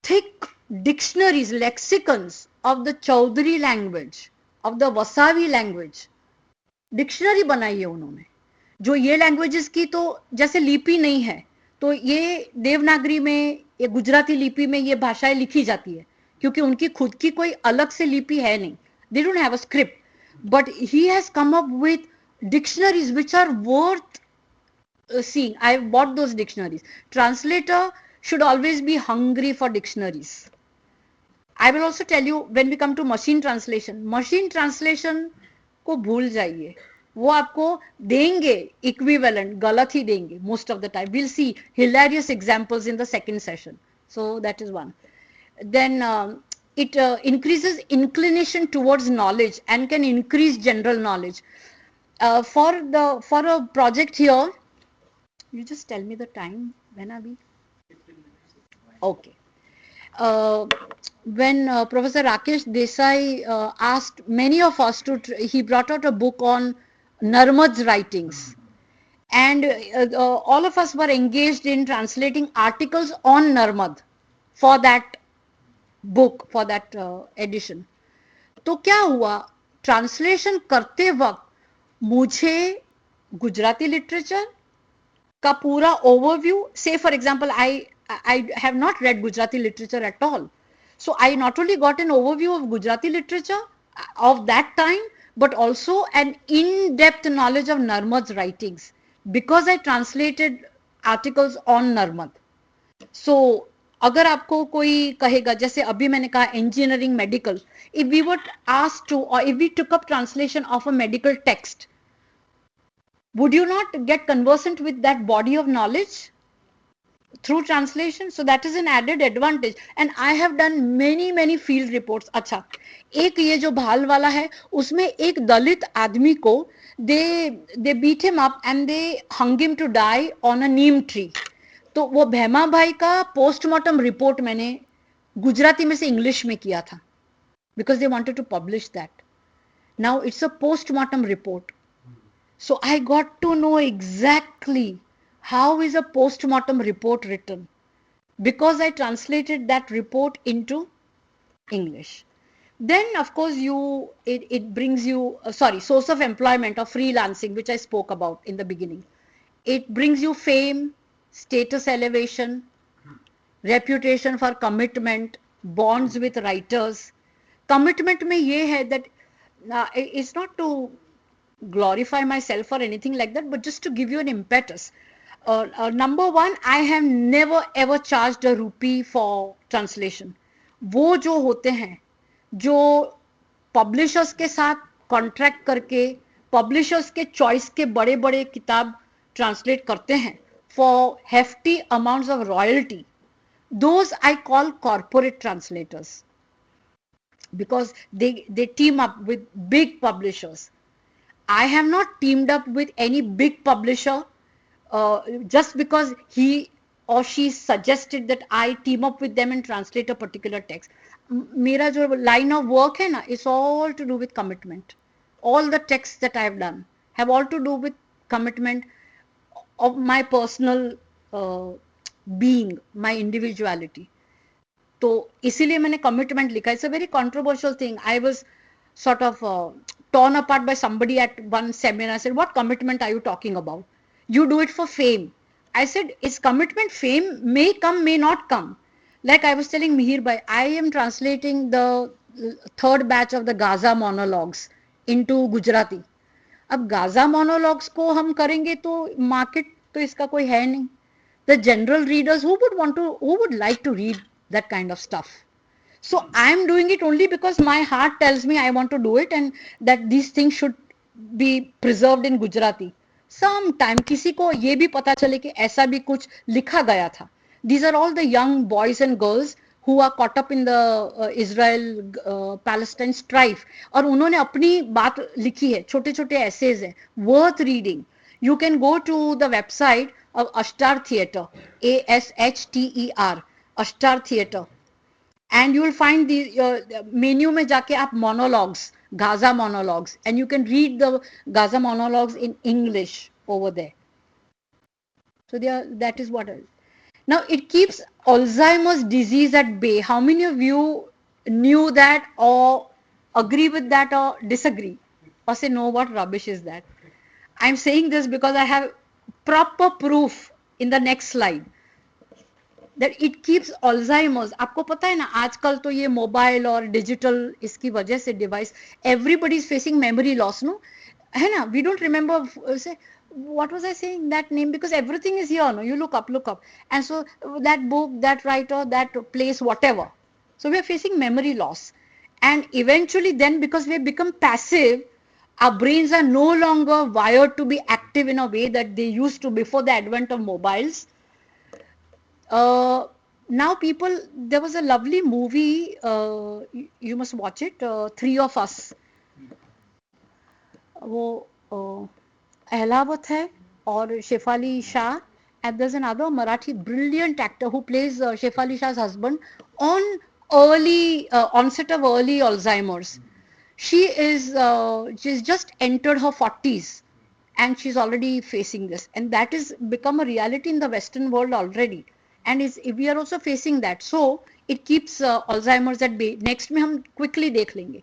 thick dictionaries, lexicons of the Chaudhary language, of the Wasavi language. Dictionary बनाई है उन्होंने, जो ये languages की तो जैसे लिपि नहीं है, तो ये देवनागरी में, ये गुजराती लिपि में ये भाषाएं लिखी जाती है, क्योंकि उनकी खुद की कोई अलग से लिपि है नहीं. They don't have a script, but he has come up with dictionaries which are worth seeing. I bought those dictionaries. Translator should always be hungry for dictionaries. I will also tell you, when we come to machine translation को भूल जाइए, वो आपको देंगे equivalent, गलत ही देंगे most of the time. We'll see hilarious examples in the second session. So that is one. Then it increases inclination towards knowledge and can increase general knowledge. For a project here, you just tell me the time. When are we? Okay. When Professor Rakesh Desai asked many of us to, he brought out a book on Narmad's writings, and all of us were engaged in translating articles on Narmad for that book, for that edition. तो क्या हुआ, translation करते वक्त मुझे Gujarati literature का पूरा overview, से for example I have not read Gujarati literature at all. So I not only got an overview of Gujarati literature of that time, but also an in-depth knowledge of Narmad's writings, because I translated articles on Narmad. So अगर आपको कोई कहेगा, जैसे अभी मैंने कहा engineering medical, if we were asked to, or if we took up translation of a medical text, would you not get conversant with that body of knowledge through translation? So that is an added advantage. And I have done many field reports. अच्छा, एक ये जो भाल वाला है, उसमें एक दलित आदमी को they beat him up and they hung him to die on a neem tree. तो वो भैमा भाई का पोस्टमार्टम रिपोर्ट मैंने गुजराती में से इंग्लिश में किया था, because they wanted to publish that. Now it's a postmortem report. So I got to know exactly how is a postmortem report written, because I translated that report into English. Then of course it brings you, source of employment or freelancing, which I spoke about in the beginning. It brings you fame, status elevation, reputation for commitment, bonds with writers. Commitment में ये है that it's not to glorify myself or anything like that, but just to give you an impetus. Number one, I have never ever charged a rupee for translation. वो जो होते हैं, जो publishers के साथ contract करके publishers के choice के बड़े बड़े किताब translate करते हैं for hefty amounts of royalty, those I call corporate translators, because they team up with big publishers. I have not teamed up with any big publisher just because he or she suggested that I team up with them and translate a particular text. मेरा जो line of work है ना, it's all to do with commitment. All the texts that I have done have all to do with commitment of my personal being, my individuality. तो इसीलिए मैंने commitment लिखा. It's a very controversial thing. I was sort of torn apart by somebody at one seminar. I said, what commitment are you talking about? You do it for fame. I said, is commitment fame? May come, may not come. Like I was telling Mihir Bhai, I am translating the third batch of the Gaza monologues into Gujarati. अब Gaza monologues को हम करेंगे तो market तो इसका कोई है नहीं. The general readers, who would like to read that kind of stuff? So I am doing it only because my heart tells me I want to do it, and that these things should be preserved in Gujarati. Sometime किसी को ये भी पता चले कि ऐसा भी कुछ लिखा गया था. These are all the young boys and girls who are caught up in the Israel-Palestine strife, और उन्होंने अपनी बात लिखी है, छोटे छोटे essays हैं, worth reading. You can go to the website of Ashtar Theatre, ASHTER, Ashtar Theatre, and you will find the menu में जाके आप monologues, Gaza monologues, and you can read the Gaza monologues in English over there. So that is what. Now it keeps Alzheimer's disease at bay. How many of you knew that or agree with that or disagree? Or say, no, what rubbish is that? I'm saying this because I have proper proof in the next slide that it keeps Alzheimer's. आपको पता है ना आजकल तो ये mobile और digital इसकी वजह से device everybody is facing memory loss, no? है ना? We don't remember say what was I saying that name because everything is here, no? You look up, and so that book, that writer, that place, whatever. So we are facing memory loss, and eventually then because we have become passive, our brains are no longer wired to be active in a way that they used to before the advent of mobiles. Now people, there was a lovely movie, you must watch it, Three of Us. वो अहलावत है और Shefali Shah, and there's another Marathi brilliant actor who plays Shefali Shah's husband on early onset of early Alzheimer's. She's just entered her 40s and she's already facing this, and that is become a reality in the Western world already, and we are also facing that. So it keeps Alzheimer's at bay. Next में हम quickly देख लेंगे.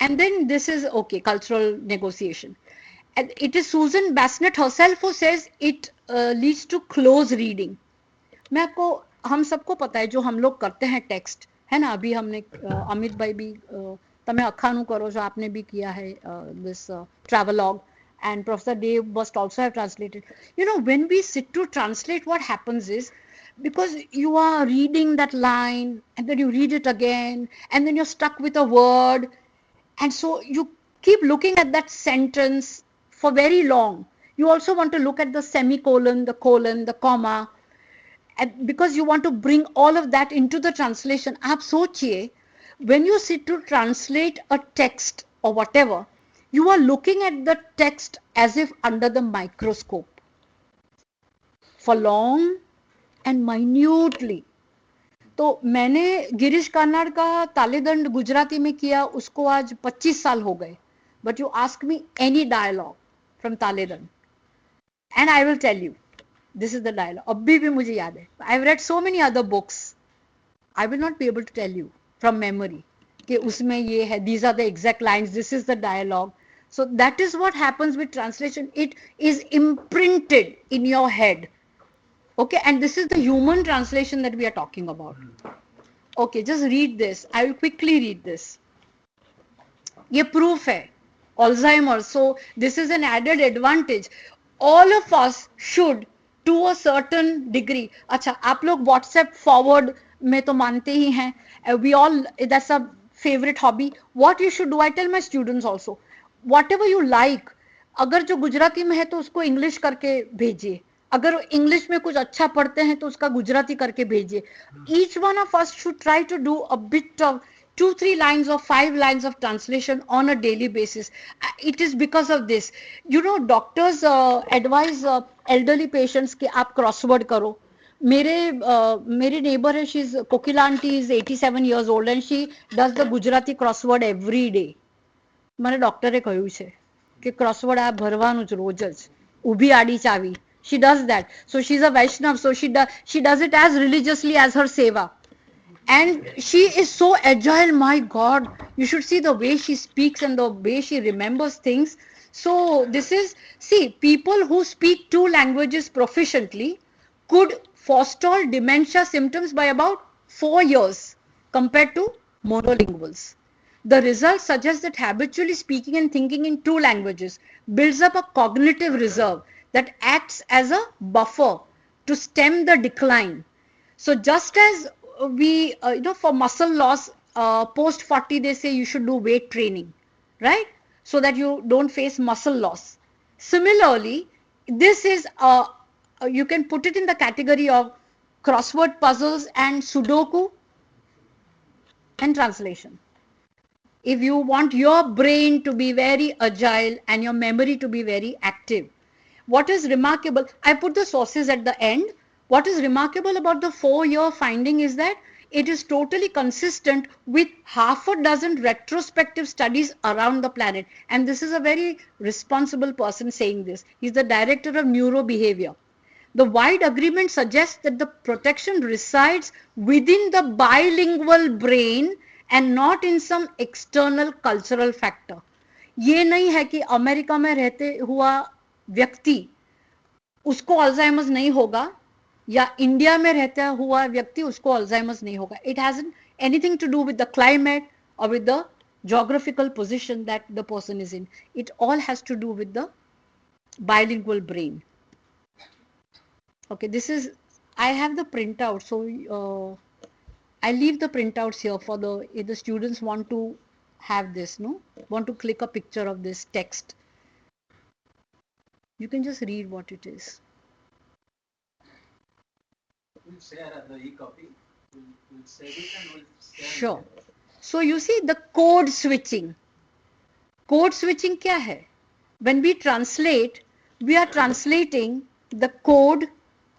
And then this is okay, cultural negotiation. And it is Susan Bassnett herself who says it leads to close reading. मैं आपको हम सबको पता है जो हम लोग करते हैं टेक्स्ट है ना अभी हमने अमित भाई भी તમે અખાનું કરો છો आपने भी किया है this travelogue and Professor Dave must also have translated. You know, when we sit to translate, what happens is because you are reading that line and then you read it again and then you're stuck with a word. And so you keep looking at that sentence for very long. You also want to look at the semicolon, the colon, the comma, and because you want to bring all of that into the translation. आप सोचिए, when you sit to translate a text or whatever, you are looking at the text as if under the microscope for long and minutely. तो मैंने गिरीश कर्नाड का तालेदंड गुजराती में किया, उसको आज 25 साल हो गए. But you ask me any dialogue from तालेदंड and I will tell you, this is the dialogue. अभी भी मुझे याद है. I've read so many other books. I will not be able to tell you from memory कि उसमें ये है, these are the exact lines, this is the dialogue. So that is what happens with translation. It is imprinted in your head. Okay, and this is the human translation that we are talking about. Okay, just read this. I will quickly read this. ये proof है, Alzheimer's. So this is an added advantage. All of us should, to a certain degree. अच्छा, आप लोग WhatsApp forward में तो मानते ही हैं. We all, that's a favorite hobby. What you should do, I tell my students also, whatever you like, अगर जो गुजराती में है तो उसको इंग्लिश करके भेजिए. अगर इंग्लिश में कुछ अच्छा पढ़ते हैं तो उसका गुजराती करके भेजिए. Each one of us should try to do a bit of 2-3 lines or 5 lines of translation on a daily basis. It is because of this. You know, doctors advise elderly patients कि आप crossword करो. मेरे neighbor है, she's Kokila auntie is 87 years old and she does the Gujarati crossword every day. મને ડોક્ટરે કહ્યું છે કે crossword આ ભરવાનું જ રોજ જ ઊભી આડી ચાવી. She does that. So she's a Vaishnav, so she does it as religiously as her seva. And she is so agile, my God. You should see the way she speaks and the way she remembers things. So this is, see, people who speak 2 languages proficiently could forestall dementia symptoms by about 4 years compared to monolinguals. The results suggest that habitually speaking and thinking in 2 languages builds up a cognitive reserve that acts as a buffer to stem the decline. So just as we, for muscle loss, post 40, they say you should do weight training, right? So that you don't face muscle loss. Similarly, this is, you can put it in the category of crossword puzzles and Sudoku and translation. If you want your brain to be very agile and your memory to be very active, what is remarkable, I put the sources at the end. What is remarkable about the 4-year finding is that it is totally consistent with half a dozen retrospective studies around the planet. And this is a very responsible person saying this. He's the director of neurobehavior. The wide agreement suggests that the protection resides within the bilingual brain and not in some external cultural factor. ये नहीं है कि America में रहते हुआ व्यक्ति उसको Alzheimer's नहीं होगा या इंडिया में रहता हुआ व्यक्ति उसको अल्जाइमर्स नहीं होगा. It hasn't anything to do with the climate or with the geographical position that the person is in. It all has to do with the bilingual brain. Okay, this is, I have the printout, so I leave the printouts here for the, if the students want to have this, no, want to click a picture of this text, you can just read what it is. We'll share the e-copy. We'll save it and we'll share Sure. So you see the code switching. Code switching क्या है? When we translate, we are translating the code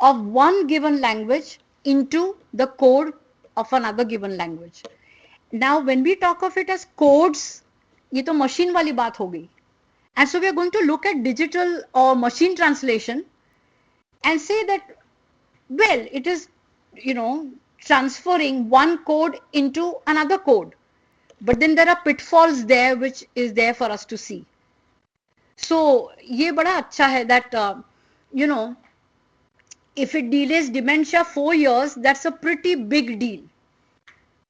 of one given language into the code of another given language. Now when we talk of it as codes, ये तो machine वाली बात हो गई. And so we are going to look at digital or machine translation and say that, well, it is, you know, transferring one code into another code. But then there are pitfalls there which is there for us to see. So ये बड़ा अच्छा है that, you know, if it delays dementia 4 years, that's a pretty big deal.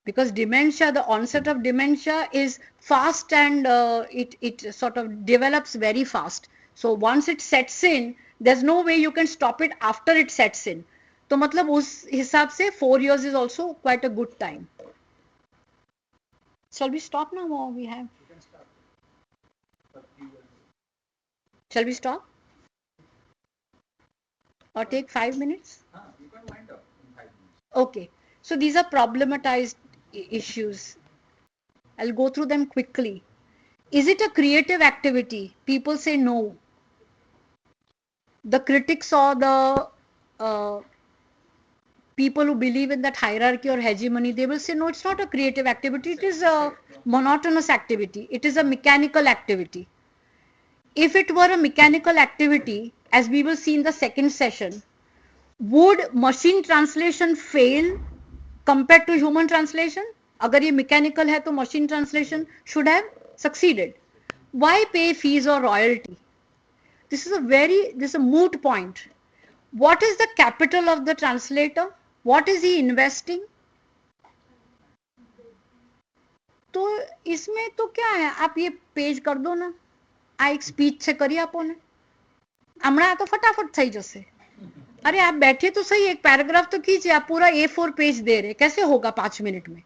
Because dementia, the onset of dementia is fast and it sort of develops very fast. So once it sets in, there's no way you can stop it after it sets in. तो मतलब उस हिसाब से 4 years is also quite a good time. Shall we stop now or we have? You can start. But you will- Shall we stop? Or take 5 minutes? You can wind up in 5 minutes. Okay. So these are problematized issues. I'll go through them quickly. Is it a creative activity? People say no. The critics or the people who believe in that hierarchy or hegemony, they will say, no, it's not a creative activity. It is a monotonous activity. It is a mechanical activity. If it were a mechanical activity, as we will see in the second session, would machine translation fail compared to human translation? अगर ये mechanical है तो machine translation should have succeeded. Why pay fees or royalty? This is a moot point. What is the capital of the translator? What is he investing? तो इसमें तो क्या है, आप ये पेज कर दो ना, આ એક સ્પીચ છે કરી આપો ને, હમણાં તો ફટાફટ થઈ જશે. अरे आप बैठे तो सही, एक पैराग्राफ तो कीजिए, आप पूरा A4 पेज दे रहे, कैसे होगा 5 मिनट में?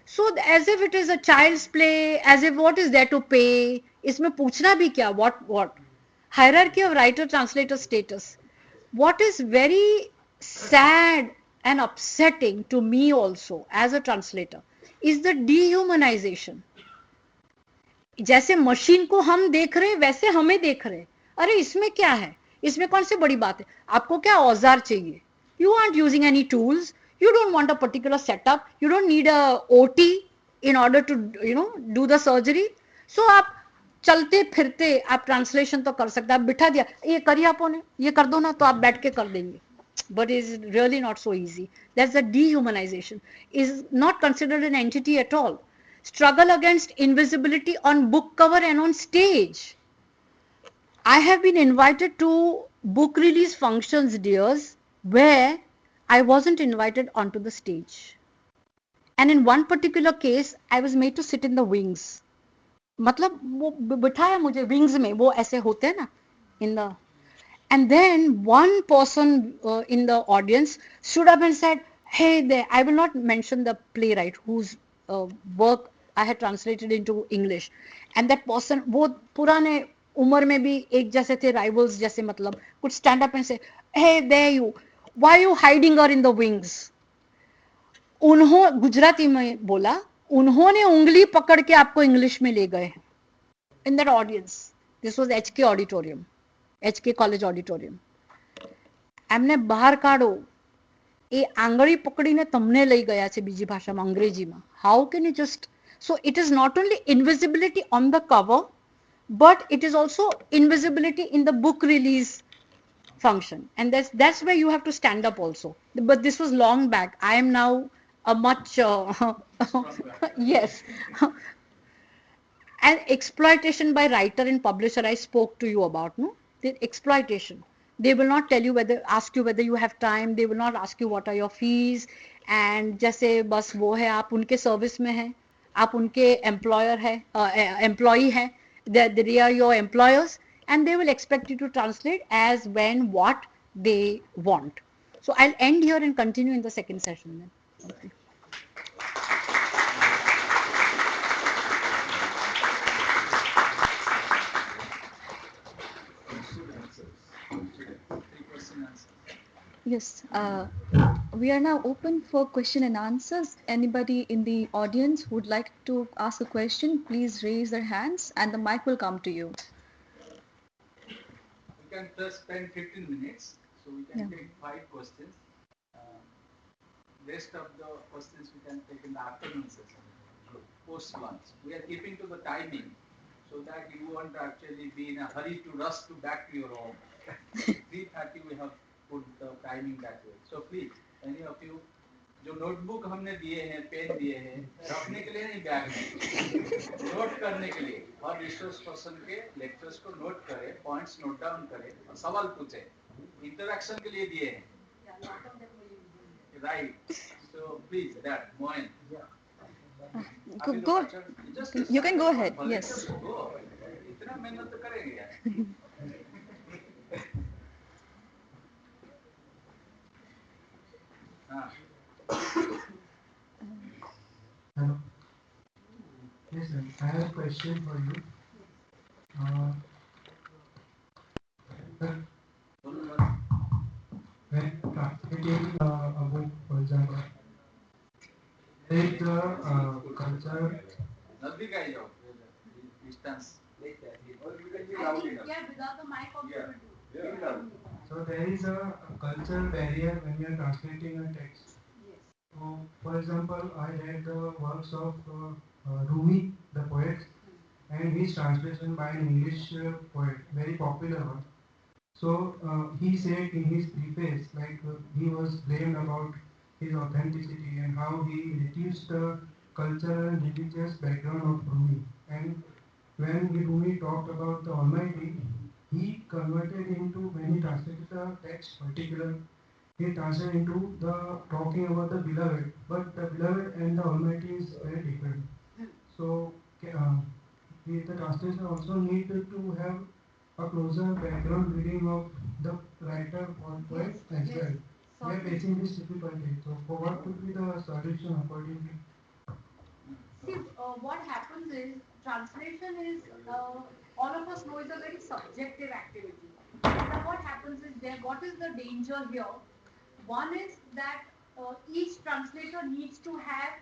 So as if it is a child's play, as if what is there to pay, इसमें पूछना भी क्या, what? Hierarchy of writer translator status. What is very sad and upsetting to me also as a translator is the dehumanization. जैसे machine को हम देख रहे हैं वैसे हमें देख रहे हैं. अरे इसमें क्या है, इसमें कौन सी बड़ी बात है, आपको क्या औजार चाहिए? You aren't using any tools, you don't want a particular setup, you don't need a OT in order to, you know, do the surgery. So आप चलते फिरते आप ट्रांसलेशन तो कर सकते, आप बिठा दिया, ये करिए आपो ने, ये कर दो ना, तो आप बैठ के कर देंगे. But it is really not so easy. That's the dehumanization. Is not considered an entity at all. Struggle against invisibility on book cover and on stage. I have been invited to book release functions, dears, where I wasn't invited onto the stage. And in one particular case, I was made to sit in the wings. मतलब वो बिठाया मुझे wings में, वो ऐसे होते हैं ना, in the, and then one person in the audience stood up and said, hey there, I will not mention the playwright whose work I had translated into English, and that person, वो पुराने उम्र में भी एक जैसे थे, rivals जैसे, मतलब could stand up and say, hey there you, why are you hiding her in the wings? उन्हों गुजराती में बोला, उन्होंने उंगली पकड़ के आपको इंग्लिश में ले गए हैं. In that audience, this was HK auditorium, HK college auditorium. એમને બહાર કાઢો, એ આંગળી પકડીને તમને લઈ ગયા છે બીજી ભાષામાં, અંગ્રેજીમાં. How can you just, so it is not only invisibility on the cover, but it is also invisibility in the book release function, and that's where you have to stand up also. But this was long back. I am now a much yes. And exploitation by writer and publisher, I spoke to you about, no? The exploitation. They will not tell you whether, ask you whether you have time. They will not ask you what are your fees. And जैसे बस वो है, आप उनके service में हैं, आप उनके एम्प्लॉयर है, एम्प्लॉई है, they are your employers, and they will expect you to translate as, when, what they want. So I'll end here and continue in the second session then. Okay. Yes, we are now open for question and answers. Anybody in the audience who would like to ask a question, please raise their hands and the mic will come to you. We can just spend 15 minutes, so we can take 5 questions. Rest of the questions we can take in the afternoon session, post lunch. We are keeping to the timing so that you won't actually be in a hurry to rush to back to your home. 3:30 we have put the timing that way. So please, any of you, जो notebook हमने दिए हैं, pen दिए हैं, रखने के लिए नहीं, बैग में नोट करने के लिए, और रिसोर्स पर्सन के लेक्चर्स को नोट करें, पॉइंट्स नोट डाउन करें और सवाल पूछें, इंटरेक्शन के लिए दिए हैं, right? So please that Moin, Go. You can go ahead. Yes. इतना मेहनत तो करेंगे यार. हाँ. Hello. Yes, sir. I have a question for you. Sir, when translating a book, for example, there is the culture. नजदीक आ जाओ, distance. So there is a cultural barrier when you are translating a text. So, for example, I read the works of Rumi, the poet, and his translation by an English poet, very popular one. So he said in his preface, like he was blamed about his authenticity and how he reduced the cultural and religious background of Rumi. And when Rumi talked about the Almighty, he converted into, when he translated the text particular, he translated into the talking about the beloved, but the beloved and the Almighty is very different. So the translation also need to have a closer background reading of the writer or poet as well. We are facing this difficulty. So, for what could be the solution according to? See, what happens is, translation is, all of us know, is a very subjective activity. Now what happens is, what is the danger here? One is that each translator needs to have,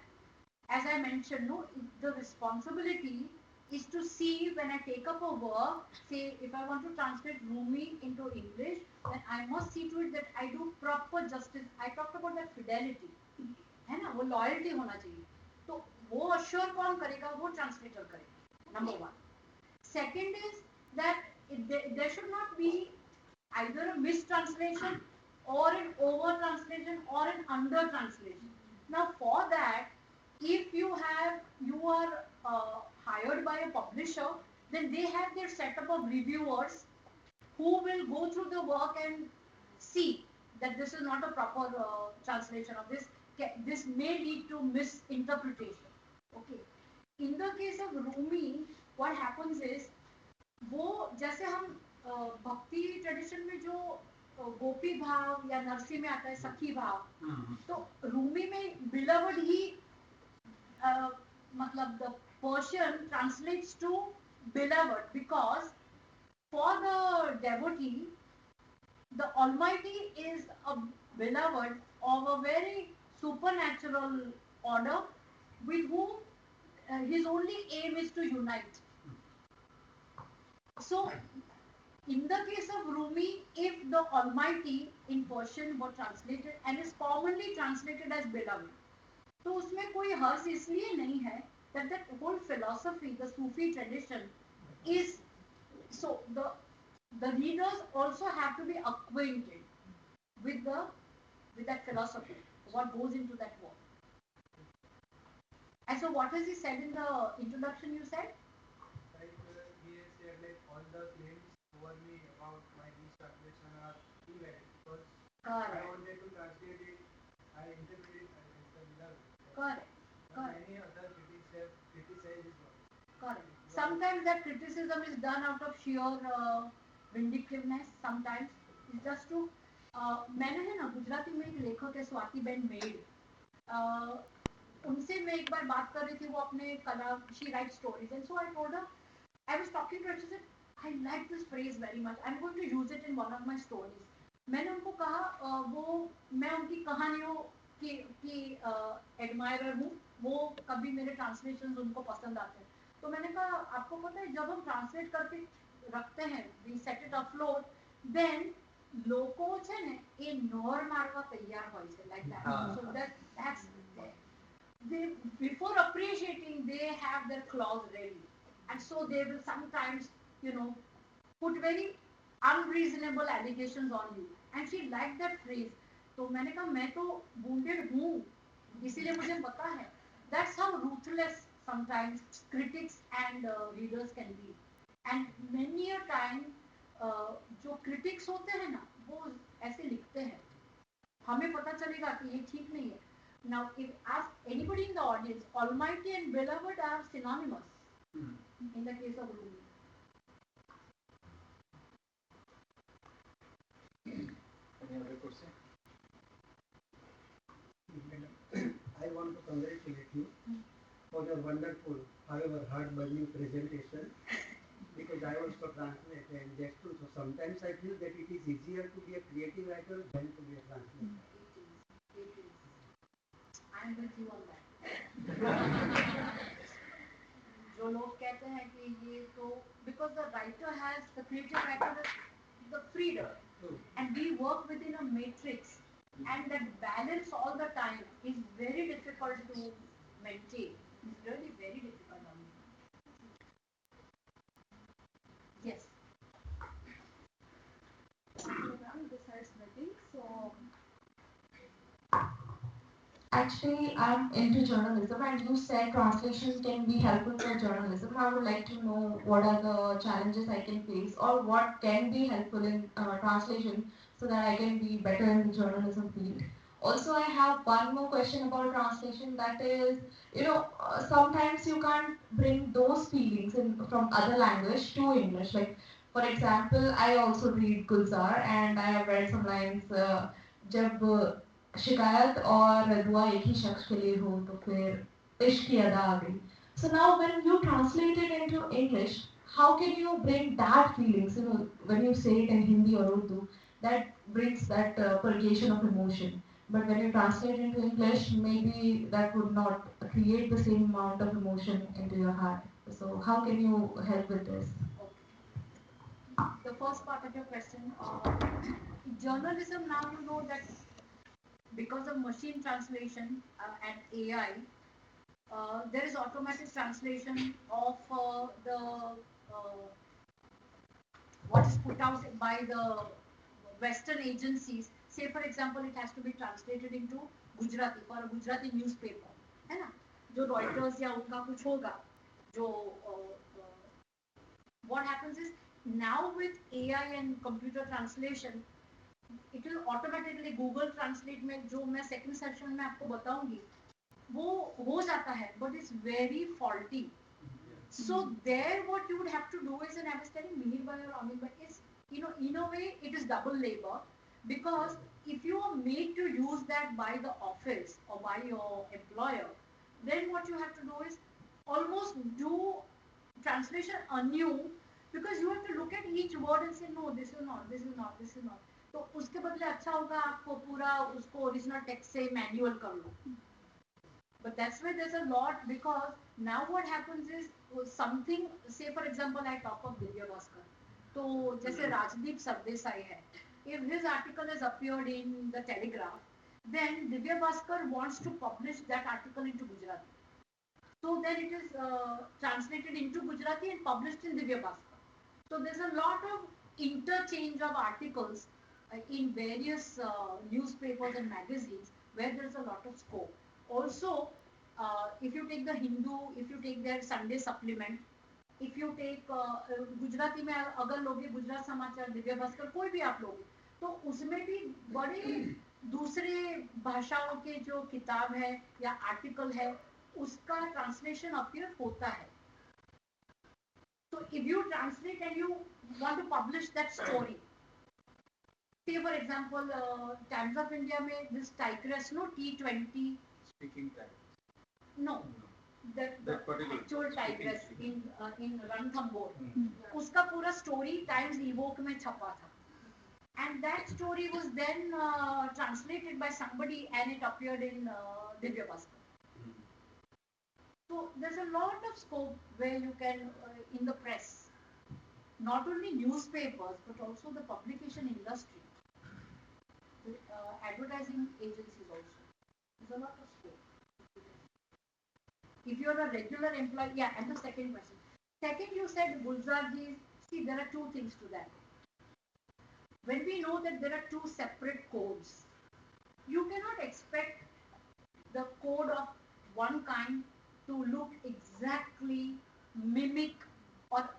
as I mentioned, no, the responsibility is to see, when I take up a work, say if I want to translate Rumi into English, then I must see to it that I do proper justice. I talked about that fidelity, है ना, वो loyalty होना चाहिए. तो वो assure कौन करेगा? वो translator करेगा. Number one. Second is that there should not be either a mistranslation or an over translation or an under translation. Now for that, if you are hired by a publisher, then they have their setup of reviewers who will go through the work and see that this is not a proper translation of this. This may lead to misinterpretation. Okay. In the case of Rumi, what happens is, वो जैसे हम भक्ति tradition में जो गोपी भाव या नरसी में आता है सखी भाव, तो रूमी में बिलवड ही मतलब the Persian translates to beloved, because for the devotee, the Almighty is a beloved of a very supernatural order with whom his only aim is to unite. So, in the case of Rumi, if the Almighty in Persian were translated and is commonly translated as beloved, तो उसमें कोई हर्ष इसलिए नहीं है that whole philosophy, the Sufi tradition, is so the readers also have to be acquainted with that philosophy, what goes into that work. And so what has he said in the introduction you said? Like he has said like all the claims over me about my English translation are invalid because I Correct. wanted to translate it, I interpreted it as the beloved. Correct. But Correct. many other critics have criticized his work. Correct. Sometimes that criticism is done out of sheer vindictiveness. Sometimes it's just to मैंने है ना गुजराती में एक लेखक है Swati Ben made उनसे मैं एक बार बात कर रही थी वो अपने कला she write stories and so I told her I was talking to her she said I like this phrase very much I am going to use it in one of my stories मैंने उनको कहा वो मैं उनकी कहानियों की admirer हूँ वो कभी मेरे ट्रांसलेशन उनको पसंद आते हैं तो मैंने कहा आपको पता है जब हम ट्रांसलेट करके रखते हैं we set it upload then લોકો છે ને એ નોર મારવા તૈયાર હોય છે like that so that's they before appreciating they have their claws ready and so they will sometimes you know put very unreasonable allegations on you and she liked that phrase तो मैंने कहा मैं तो wounded हूँ इसीलिए मुझे पता है that's how ruthless sometimes critics and readers can be and many a time जो critics होते हैं ना वो ऐसे लिखते हैं हमें पता चलेगा कि ये ठीक नहीं है now if ask anybody in the audience almighty and beloved are synonymous in the case of Rumi. Any other question? I want to congratulate you for your wonderful, however hard-burning presentation because I also translate and that's true. So sometimes I feel that it is easier to be a creative writer than to be a translator. It is. I'm with you on that. जो लोग कहते हैं कि ये तो because the writer has the creative writer has the freedom and we work within a matrix and that balance all the time is very difficult to maintain. It's really very difficult. Yes. Besides Smriti, so Actually, I'm into journalism, and you said translation can be helpful for journalism. I would like to know what are the challenges I can face, or what can be helpful in translation, so that I can be better in the journalism field. Also, I have one more question about translation. That is, sometimes you can't bring those feelings from other language to English. Like, for example, I also read Gulzar, and I have read some lines. जब शिकायत और दुआ एक ही शख्स के लिए हो तो फिर इश्क की अदा आ गई. So now when you translate it into English, how can you bring that feelings, when you say it in Hindi or Urdu, that brings that purgation of emotion. But when you translate into English, maybe that would not create the same amount of emotion into your heart. So how can you help with this? The first part of your question, journalism now you know that because of machine translation and AI, there is automatic translation of the what is put out by the Western agencies. Say for example, it has to be translated into Gujarati for a Gujarati newspaper, है ना? जो Reuters या उनका कुछ होगा, जो what happens is now with AI and computer translation, it will automatically Google Translate में जो मैं second session में आपको बताऊंगी वो हो जाता है but it's very faulty. So there what you would have to do is, and I was telling Mihir Bhai or Amit Bhai, is in a way it is double labor because if you are made to use that by the office or by your employer, then what you have to do is almost do translation anew because you have to look at each word and say no, this is not, this is not, this is not. तो उसके बदले अच्छा होगा आपको पूरा उसको original text से manual कर लो. But that's why there's a lot because now what happens is something, say for example I talk of Divya Bhaskar. तो जैसे राजदीप सरदेसाई है, if his article has appeared in the Telegraph, then Divya Bhaskar wants to publish that article into Gujarati. So then it is translated into Gujarati and published in Divya Bhaskar. So there's a lot of interchange of articles in various newspapers and magazines where there's a lot of scope. Also, if you take the Hindu, if you take their Sunday supplement, if you take Gujarati में अगर लोगे गुजरात समाचार, दिव्य भास्कर, कोई भी आप लोगे तो उसमें भी बड़े दूसरे भाषाओं के जो किताब है या आर्टिकल है उसका ट्रांसलेशन अपीयर होता है. So if you translate and you want to publish that story, say for example, Times of India में this tigress, no, T20. Speaking time. No, that particular actual tigress in Ranthambore. उसका पूरा story Times Evoke में छपा था. And that story was then translated by somebody and it appeared in Divya Bhaskar. So there's a lot of scope where you can, in the press, not only newspapers but also the publication industry, the advertising agencies also. There's a lot of scope. If you're a regular employee, yeah, and the second question. Second, you said Gulzarji, see there are two things to that. When we know that there are two separate codes, you cannot expect the code of one kind to look exactly mimic or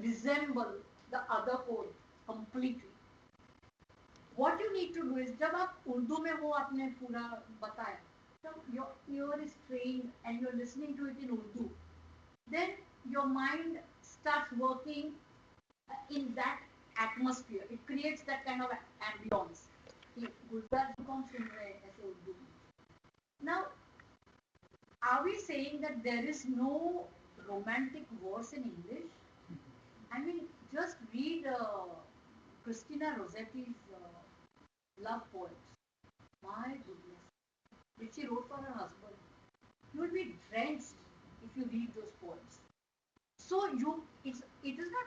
resemble the other code completely. What you need to do is जब आप उर्दू में वो आपने पूरा बताया, so your ear is trained and you're listening to it in Urdu, then your mind starts working in that atmosphere. It creates that kind of ambience. गुलजार जी कौन सुन रहे हैं ऐसे उर्दू में? Now, are we saying that there is no romantic verse in English? I mean, just read Christina Rossetti's love poems. My goodness, which she wrote for her husband. You will be drenched if you read those poems. So it is not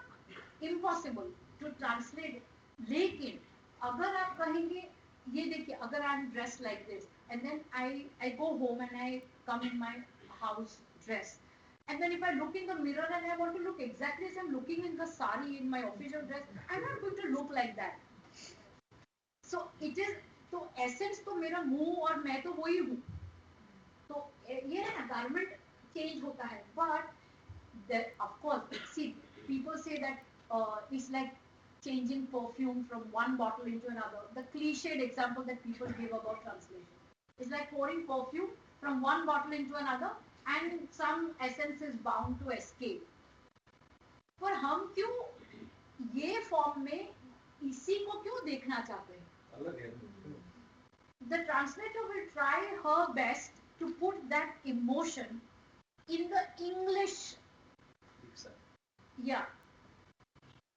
impossible to translate. लेकिन अगर आप कहेंगे ये देखिए, अगर I am dressed like this and then I go home and I come in my house dressed, and then if I look in the mirror and I want to look exactly as I'm looking in the sari in my official dress, I'm not going to look like that. So it is, तो essence तो मेरा मुंह और मैं तो वही हूँ. तो ये है ना, garment change होता है, but that, of course, see, people say that it's like changing perfume from one bottle into another. The cliched example that people give about translation is like pouring perfume from one bottle into another and some essence is bound to escape. पर हम क्यों ये form में इसी को क्यों देखना चाहते हैं? The translator will try her best to put that emotion in the English, yeah,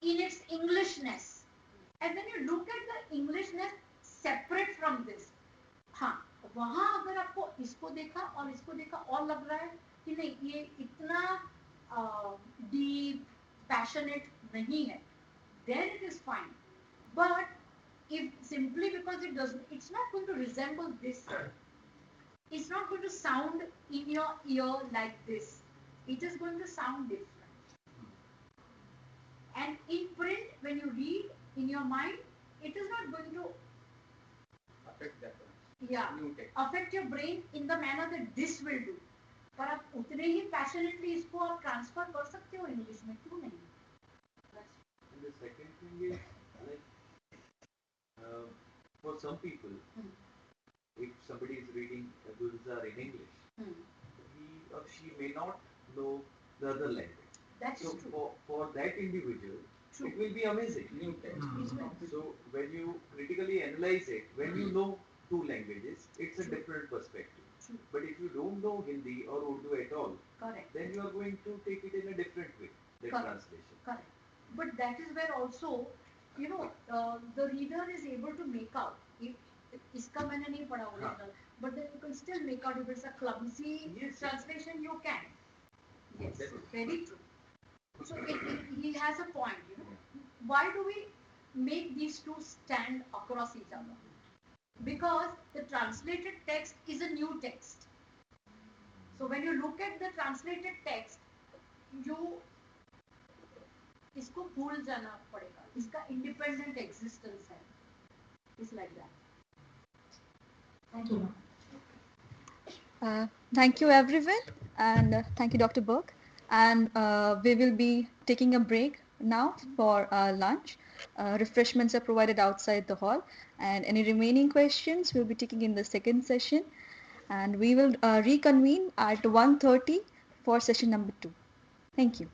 in its Englishness, and then you look at the Englishness separate from this. हाँ, वहाँ अगर आपको इसको देखा और इसको देखा और लग रहा है कि नहीं ये इतना deep, passionate नहीं है, then it is fine. But if simply because it doesn't, it's not going to resemble this. It's not going to sound in your ear like this. It is going to sound different. And in print, when you read in your mind, it is not going to affect that new text. Affect your brain in the manner that this will do. पर आप उतने ही passionately इसको आप transfer कर सकते हो English में, क्यों नहीं? And the second thing is, like, for some people, if somebody is reading Gulzar in English, he or she may not know the other language. That's so true. For that individual, it will be amazing. New text. So when you critically analyze it, when you know two languages, it's a different perspective. True. But if you don't know Hindi or Urdu at all, correct, then you are going to take it in a different way, the translation. Correct. But that is where also, you know, the reader is able to make out. If इसका मैंने नहीं पढ़ा original, but then you can still make out if it's a clumsy translation, you can. Yes, very true. So he has a point, you know. Why do we make these two stand across each other? Because the translated text is a new text. So when you look at the translated text, you इसको भूल जाना पड़ेगा. इसका independent existence है. It's like that. Thank you, ma'am. Thank you everyone, and thank you Dr. Burke. And we will be taking a break now for lunch. Refreshments are provided outside the hall, and any remaining questions we'll be taking in the second session. And we will reconvene at 1:30 for session number 2. Thank you.